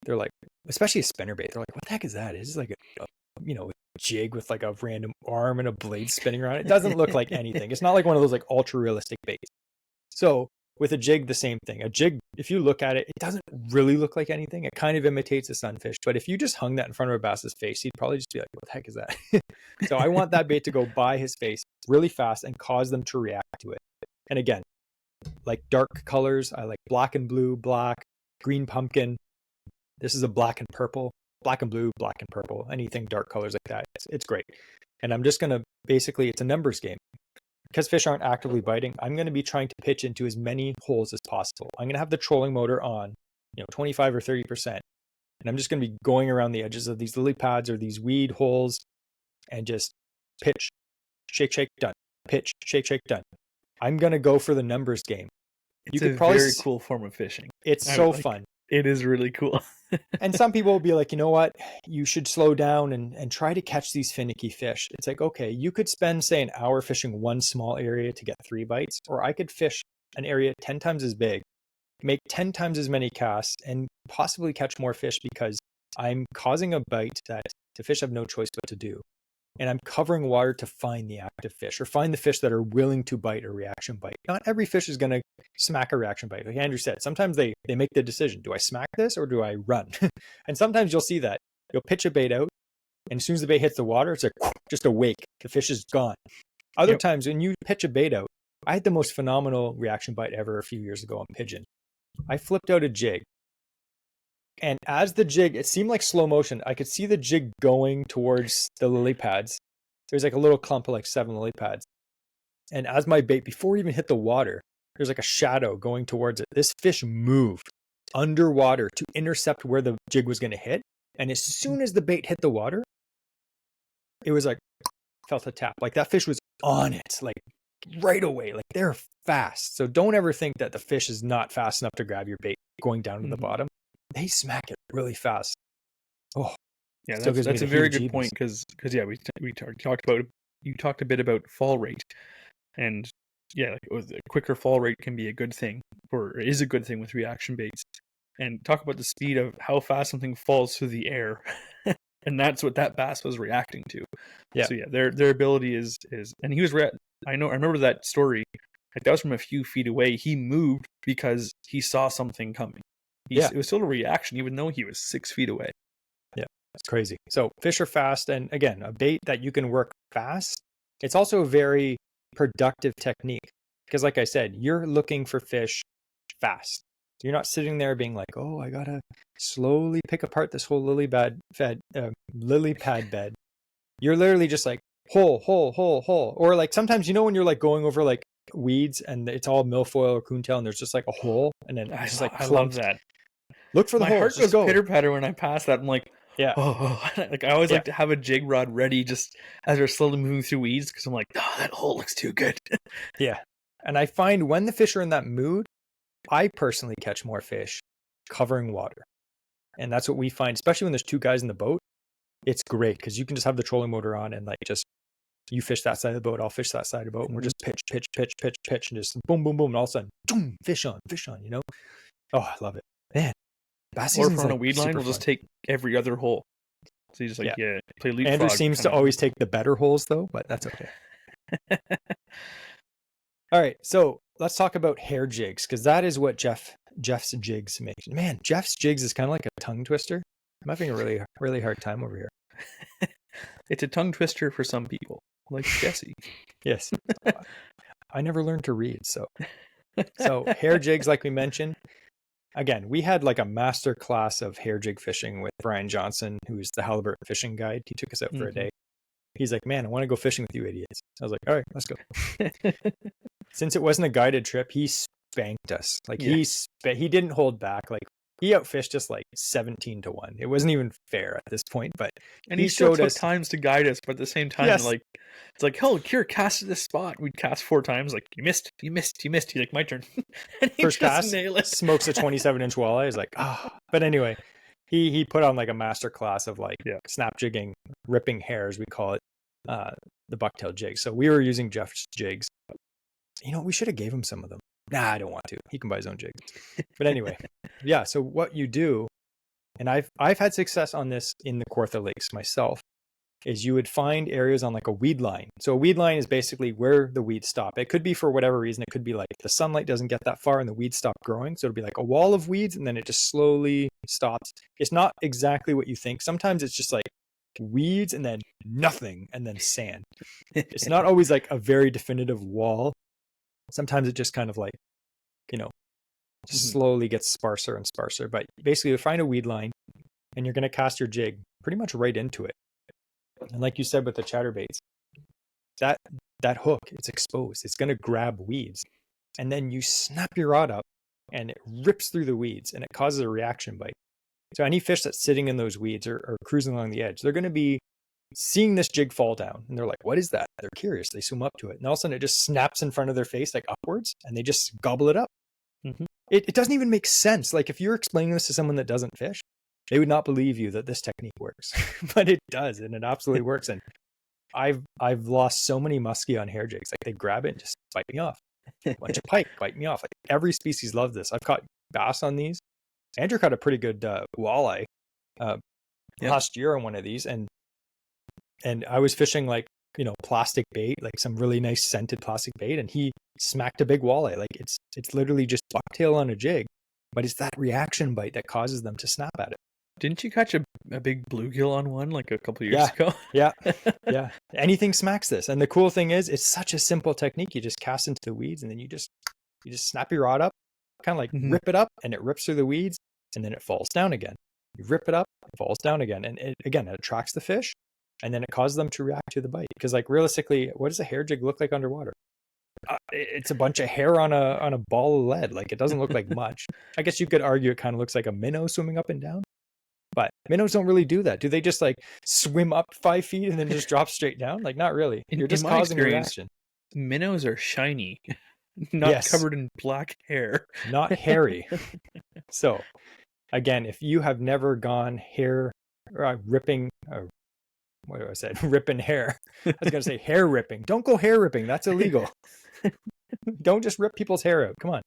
they're like, especially a spinnerbait, they're like, what the heck is that? Is this like a jig with like a random arm and a blade spinning around? It doesn't look like anything. It's not like one of those like ultra realistic baits. So with a jig, the same thing. A jig, if you look at it, it doesn't really look like anything. It kind of imitates a sunfish. But if you just hung that in front of a bass's face, he'd probably just be like, what the heck is that? So I want that bait to go by his face really fast and cause them to react to it. And again, like dark colors, I like black and blue, black, green pumpkin. This is a black and purple, black and blue, black and purple, anything dark colors like that. It's great. And I'm just going to basically, it's a numbers game. Because fish aren't actively biting, I'm going to be trying to pitch into as many holes as possible. I'm going to have the trolling motor on, 25 or 30%. And I'm just going to be going around the edges of these lily pads or these weed holes and just pitch, shake, shake, done. Pitch, shake, shake, done. I'm going to go for the numbers game. It's a very cool form of fishing. It's so fun. It is really cool. And some people will be like, you know what? You should slow down and try to catch these finicky fish. It's like, okay, you could spend, say, an hour fishing one small area to get 3 bites, or I could fish an area 10 times as big, make 10 times as many casts, and possibly catch more fish because I'm causing a bite that the fish have no choice but to do. And I'm covering water to find the active fish or find the fish that are willing to bite a reaction bite. Not every fish is going to smack a reaction bite. Like Andrew said, sometimes they make the decision, do I smack this or do I run? And sometimes you'll see that. You'll pitch a bait out, and as soon as the bait hits the water, it's like just a wake. The fish is gone. Other times when you pitch a bait out, I had the most phenomenal reaction bite ever a few years ago on pigeon. I flipped out a jig. And as the jig, it seemed like slow motion. I could see the jig going towards the lily pads. There's like a little clump of like 7 lily pads. And as my bait, before it even hit the water, there's like a shadow going towards it. This fish moved underwater to intercept where the jig was going to hit. And as soon as the bait hit the water, it was like felt a tap. Like that fish was on it, like right away. Like they're fast. So don't ever think that the fish is not fast enough to grab your bait going down to the bottom. They smack it really fast. Oh, yeah, still gives me that's the a very good heebie-jeebies. point because yeah, we talked about, you talked a bit about fall rate, and yeah, like, a quicker fall rate can be a good thing, or is a good thing with reaction baits. And talk about the speed of how fast something falls through the air, and that's what that bass was reacting to. Yeah. So yeah, their ability is, and he was I remember that story. Like that was from a few feet away. He moved because he saw something coming. It was still a reaction, even though he was 6 feet away. Yeah, it's crazy. So fish are fast, and again, a bait that you can work fast. It's also a very productive technique because, like I said, you're looking for fish fast. You're not sitting there being like, "Oh, I gotta slowly pick apart this whole lily pad bed." You're literally just like hole, or like sometimes when you're like going over like weeds and it's all milfoil or coontail and there's just like a hole and then it's just like I love that. Look for the My holes. heart goes pitter patter when I pass that. I'm like, yeah. Oh, like I always like to have a jig rod ready just as we're slowly moving through weeds because I'm like, oh, that hole looks too good. Yeah. And I find when the fish are in that mood, I personally catch more fish covering water. And that's what we find, especially when there's two guys in the boat. It's great because you can just have the trolling motor on and like just you fish that side of the boat, I'll fish that side of the boat, and we're just pitch, and just boom, boom, boom, and all of a sudden, boom, fish on, Oh, I love it. Man, bass or if season's we're on like a weed line, we'll just take every other hole. So you just like, play leapfrog. Andrew seems to always take the better holes though, but that's okay. All right, so let's talk about hair jigs because that is what Jeff's jigs make. Man, Jeff's jigs is kind of like a tongue twister. I'm having a really, really hard time over here. It's a tongue twister for some people, like Jesse. Yes. I never learned to read, so hair jigs, like we mentioned. Again, we had like a master class of hair jig fishing with Brian Johnson, who's the halibut fishing guide. He took us out for a day. He's like, man, I want to go fishing with you idiots. I was like, all right, let's go. Since it wasn't a guided trip, he spanked us. Like he didn't hold back. Like he outfished us like 17-1. It wasn't even fair at this point, but he showed us times to guide us, but at the same time, like it's like, oh, Kier cast at this spot. We'd cast 4 times. Like you missed. He's like, my turn. And he first cast smokes a 27-inch walleye. He's like, ah. Oh. But anyway, he put on like a master class of like snap jigging, ripping hairs, we call it, the bucktail jig. So we were using Jeff's jigs. We should have gave him some of them. Nah, I don't want to. He can buy his own jigs. But anyway, so what you do, and I've had success on this in the Kawartha Lakes myself, is you would find areas on like a weed line. So a weed line is basically where the weeds stop. It could be for whatever reason. It could be like the sunlight doesn't get that far and the weeds stop growing. So it'll be like a wall of weeds and then it just slowly stops. It's not exactly what you think. Sometimes it's just like weeds and then nothing and then sand. It's not always like a very definitive wall. Sometimes it just kind of like, just slowly gets sparser and sparser. But basically you find a weed line and you're going to cast your jig pretty much right into it. And like you said with the chatterbaits, that hook, it's exposed. It's going to grab weeds. And then you snap your rod up and it rips through the weeds and it causes a reaction bite. So any fish that's sitting in those weeds or cruising along the edge, they're going to be seeing this jig fall down. And they're like, what is that? They're curious. They swim up to it. And all of a sudden it just snaps in front of their face, like upwards, and they just gobble it up. It doesn't even make sense. Like if you're explaining this to someone that doesn't fish, they would not believe you that this technique works, but it does. And it absolutely works. And I've lost so many musky on hair jigs. Like they grab it and just bite me off. A bunch of pike bite me off. Like every species loves this. I've caught bass on these. Andrew caught a pretty good walleye last year on one of these. And I was fishing like, plastic bait, like some really nice scented plastic bait. And he smacked a big walleye. Like it's literally just bucktail on a jig, but it's that reaction bite that causes them to snap at it. Didn't you catch a big bluegill on one like a couple of years ago? Yeah. Anything smacks this. And the cool thing is it's such a simple technique. You just cast into the weeds and then you just snap your rod up, kind of like rip it up, and it rips through the weeds and then it falls down again. You rip it up, it falls down again. And it attracts the fish and then it causes them to react to the bite. Because like realistically, what does a hair jig look like underwater? It's a bunch of hair on a ball of lead. Like it doesn't look like much. I guess you could argue it kind of looks like a minnow swimming up and down. But minnows don't really do that. Do they just like swim up 5 feet and then just drop straight down? Like, not really. You're just my causing a experience, reaction. minnows are shiny, not Yes. covered in black hair. Not hairy. So, again, if you have never gone hair ripping, what do I say? Ripping hair. I was going to say hair ripping. Don't go hair ripping. That's illegal. Don't just rip people's hair out. Come on.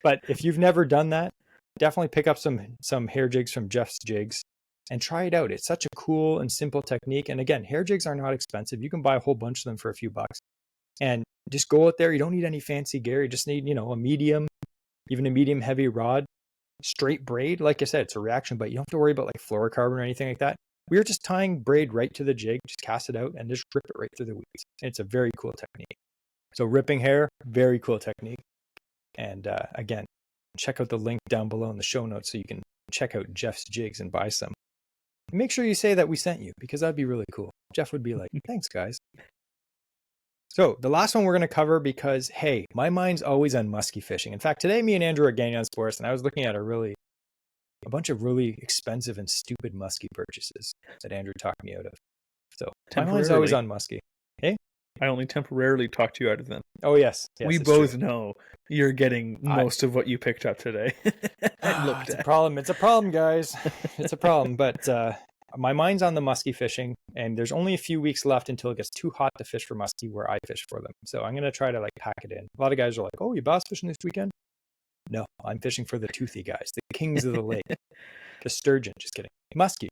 But if you've never done that, definitely pick up some hair jigs from Jeff's Jigs and try it out. It's such a cool and simple technique. And again, hair jigs are not expensive. You can buy a whole bunch of them for a few bucks. And just go out there. You don't need any fancy gear. You just need, a medium, even a medium heavy rod, straight braid. Like I said, it's a reaction, but you don't have to worry about like fluorocarbon or anything like that. We were just tying braid right to the jig, just cast it out and just rip it right through the weeds. And it's a very cool technique. So ripping hair, very cool technique. And again, check out the link down below in the show notes so you can check out Jeff's Jigs and buy some. And make sure you say that we sent you, because that'd be really cool. Jeff would be like, thanks, guys. So the last one we're going to cover, because, hey, my mind's always on musky fishing. In fact, today me and Andrew are getting on sports, and I was looking at a bunch of really expensive and stupid musky purchases that Andrew talked me out of. So my mind's always on musky. Hey? I only temporarily talked you out of them. Oh, yes. We both know you're getting most of what you picked up today. It's a problem. It's a problem, guys. It's a problem. But my mind's on the musky fishing, and there's only a few weeks left until it gets too hot to fish for musky where I fish for them. So I'm going to try to like pack it in. A lot of guys are like, oh, you bass fishing this weekend? No, I'm fishing for the toothy guys, the kings of the lake, the sturgeon. Just kidding. Musky.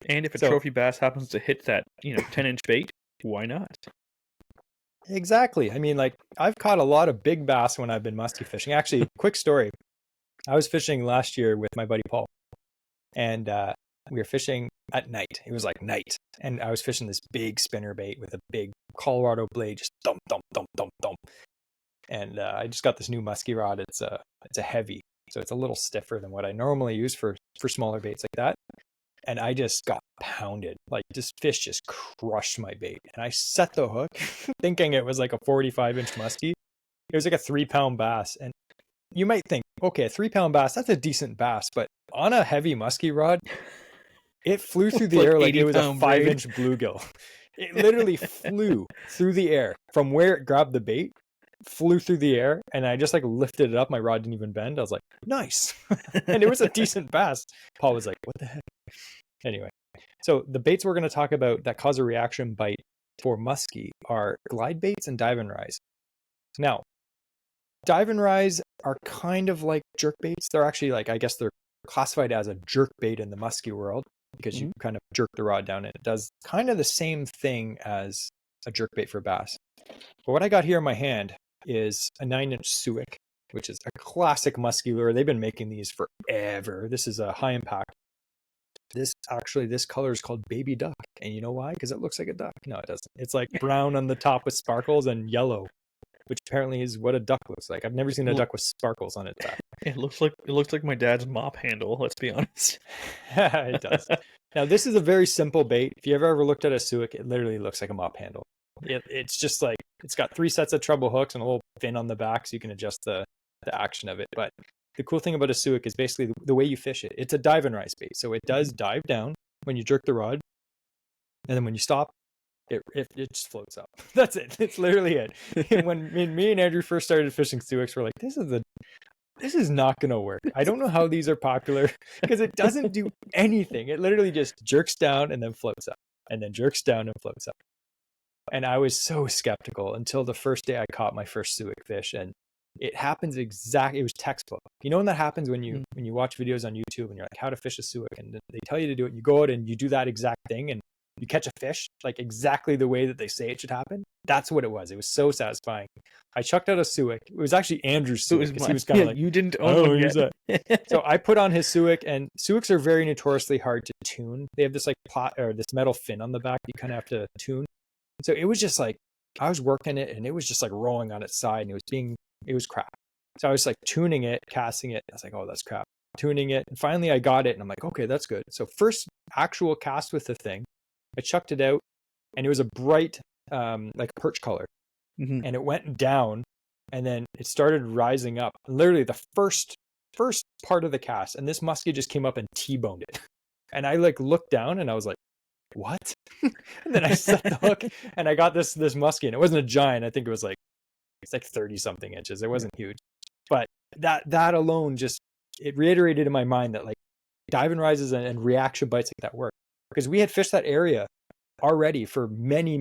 And if a trophy bass happens to hit that, 10-inch bait, why not? Exactly. I mean, like, I've caught a lot of big bass when I've been musky fishing. Actually, quick story. I was fishing last year with my buddy Paul, and we were fishing at night. It was like night, and I was fishing this big spinnerbait with a big Colorado blade, just thump, thump, thump, thump, thump. And I just got this new musky rod. It's a heavy, so it's a little stiffer than what I normally use for smaller baits like that. And I just got pounded. Like, this fish just crushed my bait. And I set the hook thinking it was like a 45-inch musky. It was like a 3-pound bass. And you might think, okay, a 3-pound bass, that's a decent bass. But on a heavy musky rod, it flew through the air like it was a 5-inch bluegill. It literally flew through the air from where it grabbed the bait, flew through the air, and I just like lifted it up. My rod didn't even bend. I was like, nice. And it was a decent bass. Paul was like, what the heck? Anyway, so the baits we're going to talk about that cause a reaction bite for musky are glide baits and dive and rise. Now, dive and rise are kind of like jerk baits. They're actually like, I guess they're classified as a jerk bait in the musky world, because you kind of jerk the rod down and it does kind of the same thing as a jerk bait for bass. But what I got here in my hand is a 9-inch Suic, which is a classic musky lure. They've been making these forever. This is a high impact. This color is called baby duck. And you know why? Because it looks like a duck. No, it doesn't. It's like brown on the top with sparkles and yellow, which apparently is what a duck looks like. I've never seen a duck with sparkles on its back. It looks like my dad's mop handle, let's be honest. It does. Now, this is a very simple bait. If you ever looked at a Suic, it literally looks like a mop handle. It's just like, it's got 3 sets of treble hooks and a little fin on the back so you can adjust the action of it. But the cool thing about a Suic is basically the way you fish it. It's a dive and rise bait. So it does dive down when you jerk the rod. And then when you stop, it just floats up. That's it. It's literally it. And when me and Andrew first started fishing Suics, we're like, this is not going to work. I don't know how these are popular, because it doesn't do anything. It literally just jerks down and then floats up, and then jerks down and floats up. And I was so skeptical until the first day I caught my first Suic fish, and it happens exactly. It was textbook. You know when that happens when you watch videos on YouTube and you're like, how to fish a Suic, and they tell you to do it. You go out and you do that exact thing, and you catch a fish like exactly the way that they say it should happen. That's what it was. It was so satisfying. I chucked out a Suic. It was actually Andrew's Suic, because he was kind of like, you didn't own one yet. So I put on his Suic, and Suics are very notoriously hard to tune. They have this like this metal fin on the back you kind of have to tune. So it was just like, I was working it, and it was just like rolling on its side, and it was crap. So I was like tuning it, casting it. I was like, oh, that's crap. Tuning it. And finally I got it, and I'm like, okay, that's good. So first actual cast with the thing, I chucked it out, and it was a bright, like perch color. And it went down, and then it started rising up. Literally the first part of the cast, and this muskie just came up and T-boned it. And I like looked down and I was like, what? And then I set the hook and I got this musky, and it wasn't a giant. I think it's like 30 something inches. It wasn't huge, but that alone just, it reiterated in my mind that like dive and rises and reaction bites like that work, because we had fished that area already for many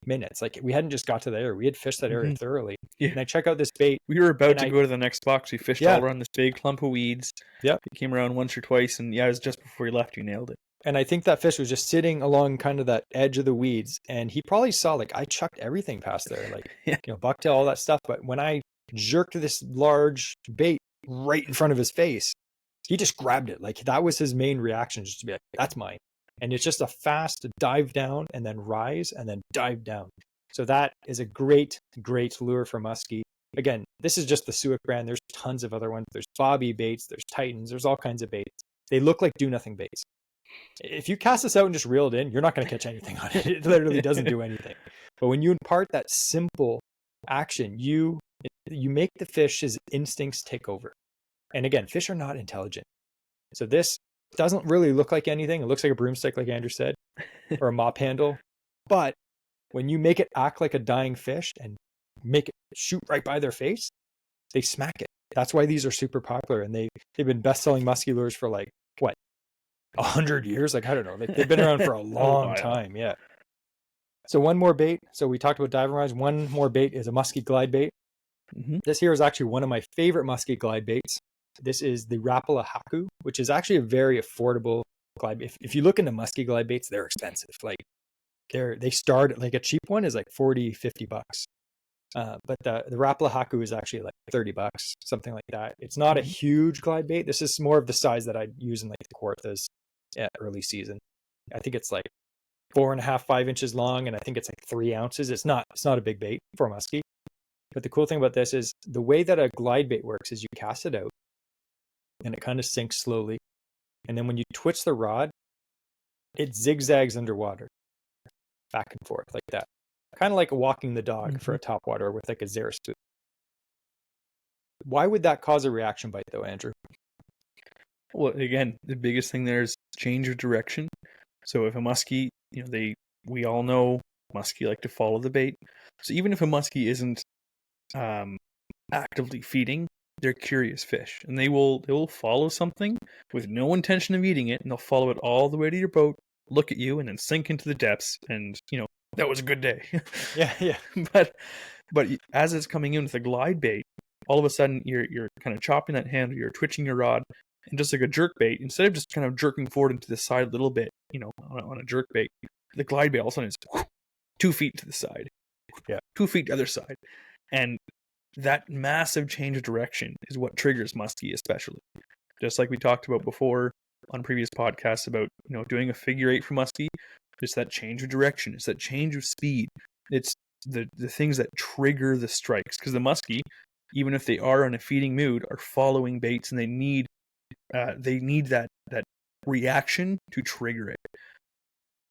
minutes. Like we hadn't just got to the area, we had fished that area thoroughly. And I check out this bait. We were about to go to the next box. We fished all around this big clump of weeds. Yeah, it came around once or twice, and it was just before you left, you nailed it. And I think that fish was just sitting along kind of that edge of the weeds, and he probably saw like I chucked everything past there, like bucktail, all that stuff. But when I jerked this large bait right in front of his face, he just grabbed it. Like that was his main reaction, just to be like, that's mine. And it's just a fast dive down and then rise and then dive down. So that is a great lure for muskie. Again, this is just the Suic brand. There's tons of other ones. There's Bobby baits, there's Titans, there's all kinds of baits. They look like do nothing baits. If you cast this out and just reel it in, you're not going to catch anything on it. It literally doesn't do anything. But when you impart that simple action, you make the fish's instincts take over. And again, fish are not intelligent. So this doesn't really look like anything. It looks like a broomstick, like Andrew said, or a mop handle. But when you make it act like a dying fish and make it shoot right by their face, they smack it. That's why these are super popular. And they've been best-selling musky lures for like, what, 100 years? Like, I don't know. They've been around for a long time. Yeah. So one more bait. So we talked about dive and rise. One more bait is a musky glide bait. This here is actually one of my favorite musky glide baits. This is the Rapala Haku, which is actually a very affordable glide bait. If you look into musky glide baits, they're expensive. Like they start, like a cheap one is like 40, 50 bucks. But the Rapala Haku is actually like 30 bucks, something like that. It's not a huge glide bait. This is more of the size that I'd use in like the Kawarthas early season. I think it's like 4.5, 5 inches long, and I think it's like 3 ounces. It's not a big bait for musky. But the cool thing about this is the way that a glide bait works is you cast it out and it kind of sinks slowly. And then when you twitch the rod, it zigzags underwater, back and forth like that. Kind of like walking the dog for a topwater with like a Zara spoon. Why would that cause a reaction bite though, Andrew? Well, again, the biggest thing there is change of direction. So if a muskie, we all know muskie like to follow the bait. So even if a muskie isn't actively feeding, they're curious fish, and they will follow something with no intention of eating it, and they'll follow it all the way to your boat, look at you, and then sink into the depths, and that was a good day. Yeah. But as it's coming in with a glide bait, all of a sudden you're kind of chopping that handle, you're twitching your rod, and just like a jerk bait, instead of just kind of jerking forward into the side a little bit, on a jerk bait, the glide bait all of a sudden is 2 feet to the side, 2 feet to the other side, and that massive change of direction is what triggers muskie, especially. Just like we talked about before on previous podcasts about doing a figure eight for muskie. It's that change of direction. It's that change of speed. It's the things that trigger the strikes, because the muskie, even if they are in a feeding mood, are following baits, and they need that reaction to trigger it.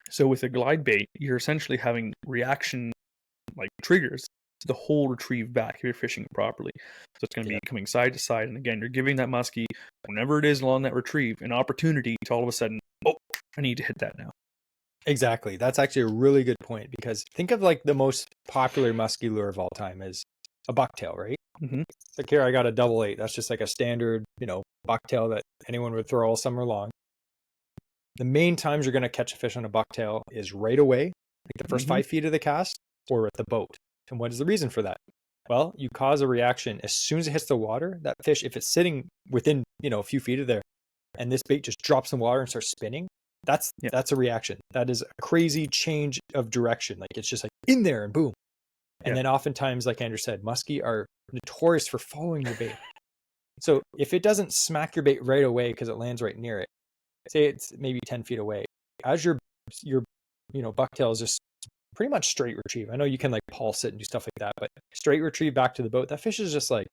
So with a glide bait, you're essentially having reaction like triggers the whole retrieve back if you're fishing properly. So it's going to be coming side to side, and again, you're giving that muskie, whenever it is along that retrieve, an opportunity to all of a sudden, I need to hit that now. Exactly. That's actually a really good point, because think of like the most popular musky lure of all time is a bucktail, right? Like here I got a 88. That's just like a standard, bucktail that anyone would throw all summer long. The main times you're going to catch a fish on a bucktail is right away, like the first 5 feet of the cast, or at the boat. And what is the reason for that? Well, you cause a reaction as soon as it hits the water. That fish, if it's sitting within, a few feet of there, and this bait just drops in the water and starts spinning, that's a reaction. That is a crazy change of direction. Like it's just like in there and boom. And then oftentimes, like Andrew said, muskie are notorious for following your bait. So if it doesn't smack your bait right away because it lands right near it, say it's maybe 10 feet away, as your bucktail is just pretty much straight retrieve. I know you can like pulse it and do stuff like that, but straight retrieve back to the boat. That fish is just like,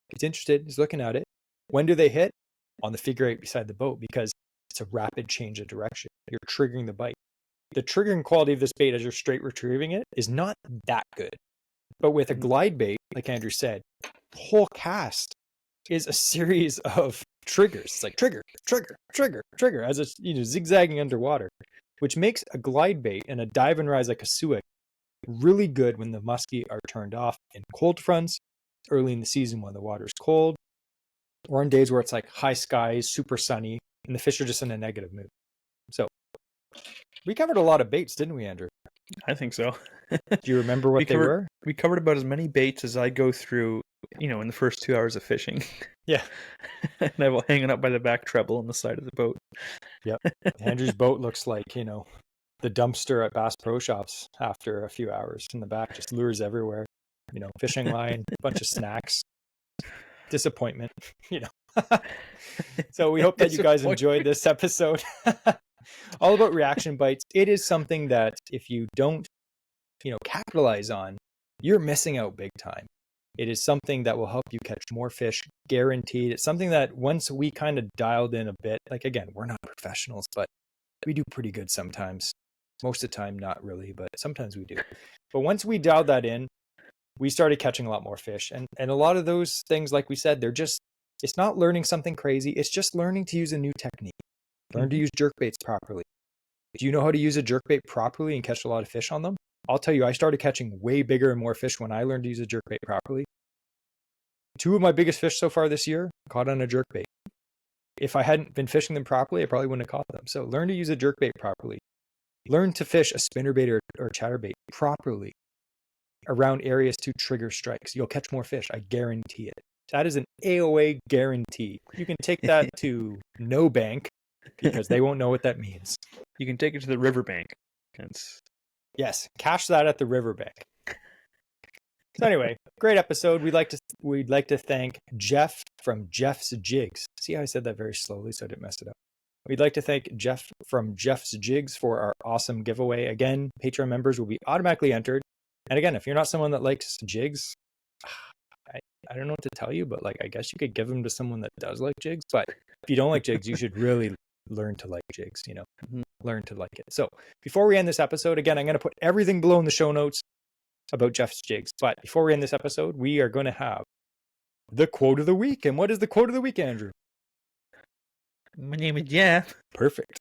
he's interested, he's looking at it. When do they hit? On the figure eight beside the boat, because it's a rapid change of direction. You're triggering the bite. The triggering quality of this bait as you're straight retrieving it is not that good. But with a glide bait, like Andrew said, whole cast is a series of triggers. It's like trigger, trigger, trigger, trigger as it's zigzagging underwater, which makes a glide bait and a dive and rise like a suet really good when the muskie are turned off in cold fronts, early in the season when the water's cold, or on days where it's like high skies, super sunny, and the fish are just in a negative mood. So we covered a lot of baits, didn't we, Andrew? I think so. Do you remember what they were? We covered about as many baits as I go through, in the first 2 hours of fishing. Yeah. And I will hang it up by the back treble on the side of the boat. Yep. Andrew's boat looks like, the dumpster at Bass Pro Shops after a few hours in the back, just lures everywhere, fishing line, bunch of snacks, disappointment, So we hope that you guys enjoyed this episode. All about reaction bites. It is something that if you don't, capitalize on, you're missing out big time. It is something that will help you catch more fish, guaranteed. It's something that once we kind of dialed in a bit, like again, we're not professionals, but we do pretty good sometimes. Most of the time, not really, but sometimes we do. But once we dialed that in, we started catching a lot more fish. And a lot of those things, like we said, it's not learning something crazy. It's just learning to use a new technique. Learn to use jerkbaits properly. Do you know how to use a jerkbait properly and catch a lot of fish on them? I'll tell you, I started catching way bigger and more fish when I learned to use a jerkbait properly. 2 of my biggest fish so far this year caught on a jerkbait. If I hadn't been fishing them properly, I probably wouldn't have caught them. So learn to use a jerkbait properly. Learn to fish a spinnerbait or chatterbait properly around areas to trigger strikes. You'll catch more fish. I guarantee it. That is an AOA guarantee. You can take that to no bank because they won't know what that means. You can take it to the riverbank. Yes, cash that at the riverbank. So anyway, great episode. We'd like to thank Jeff from Jeff's Jigs. See how I said that very slowly so I didn't mess it up. We'd like to thank Jeff from Jeff's Jigs for our awesome giveaway. Again, Patreon members will be automatically entered. And again, if you're not someone that likes jigs, I don't know what to tell you, but I guess you could give them to someone that does like jigs. But if you don't like jigs, you should really learn to like jigs, learn to like it. So before we end this episode, again, I'm going to put everything below in the show notes about Jeff's Jigs. But before we end this episode, we are going to have the quote of the week. And what is the quote of the week, Andrew? My name is Jeff. Perfect.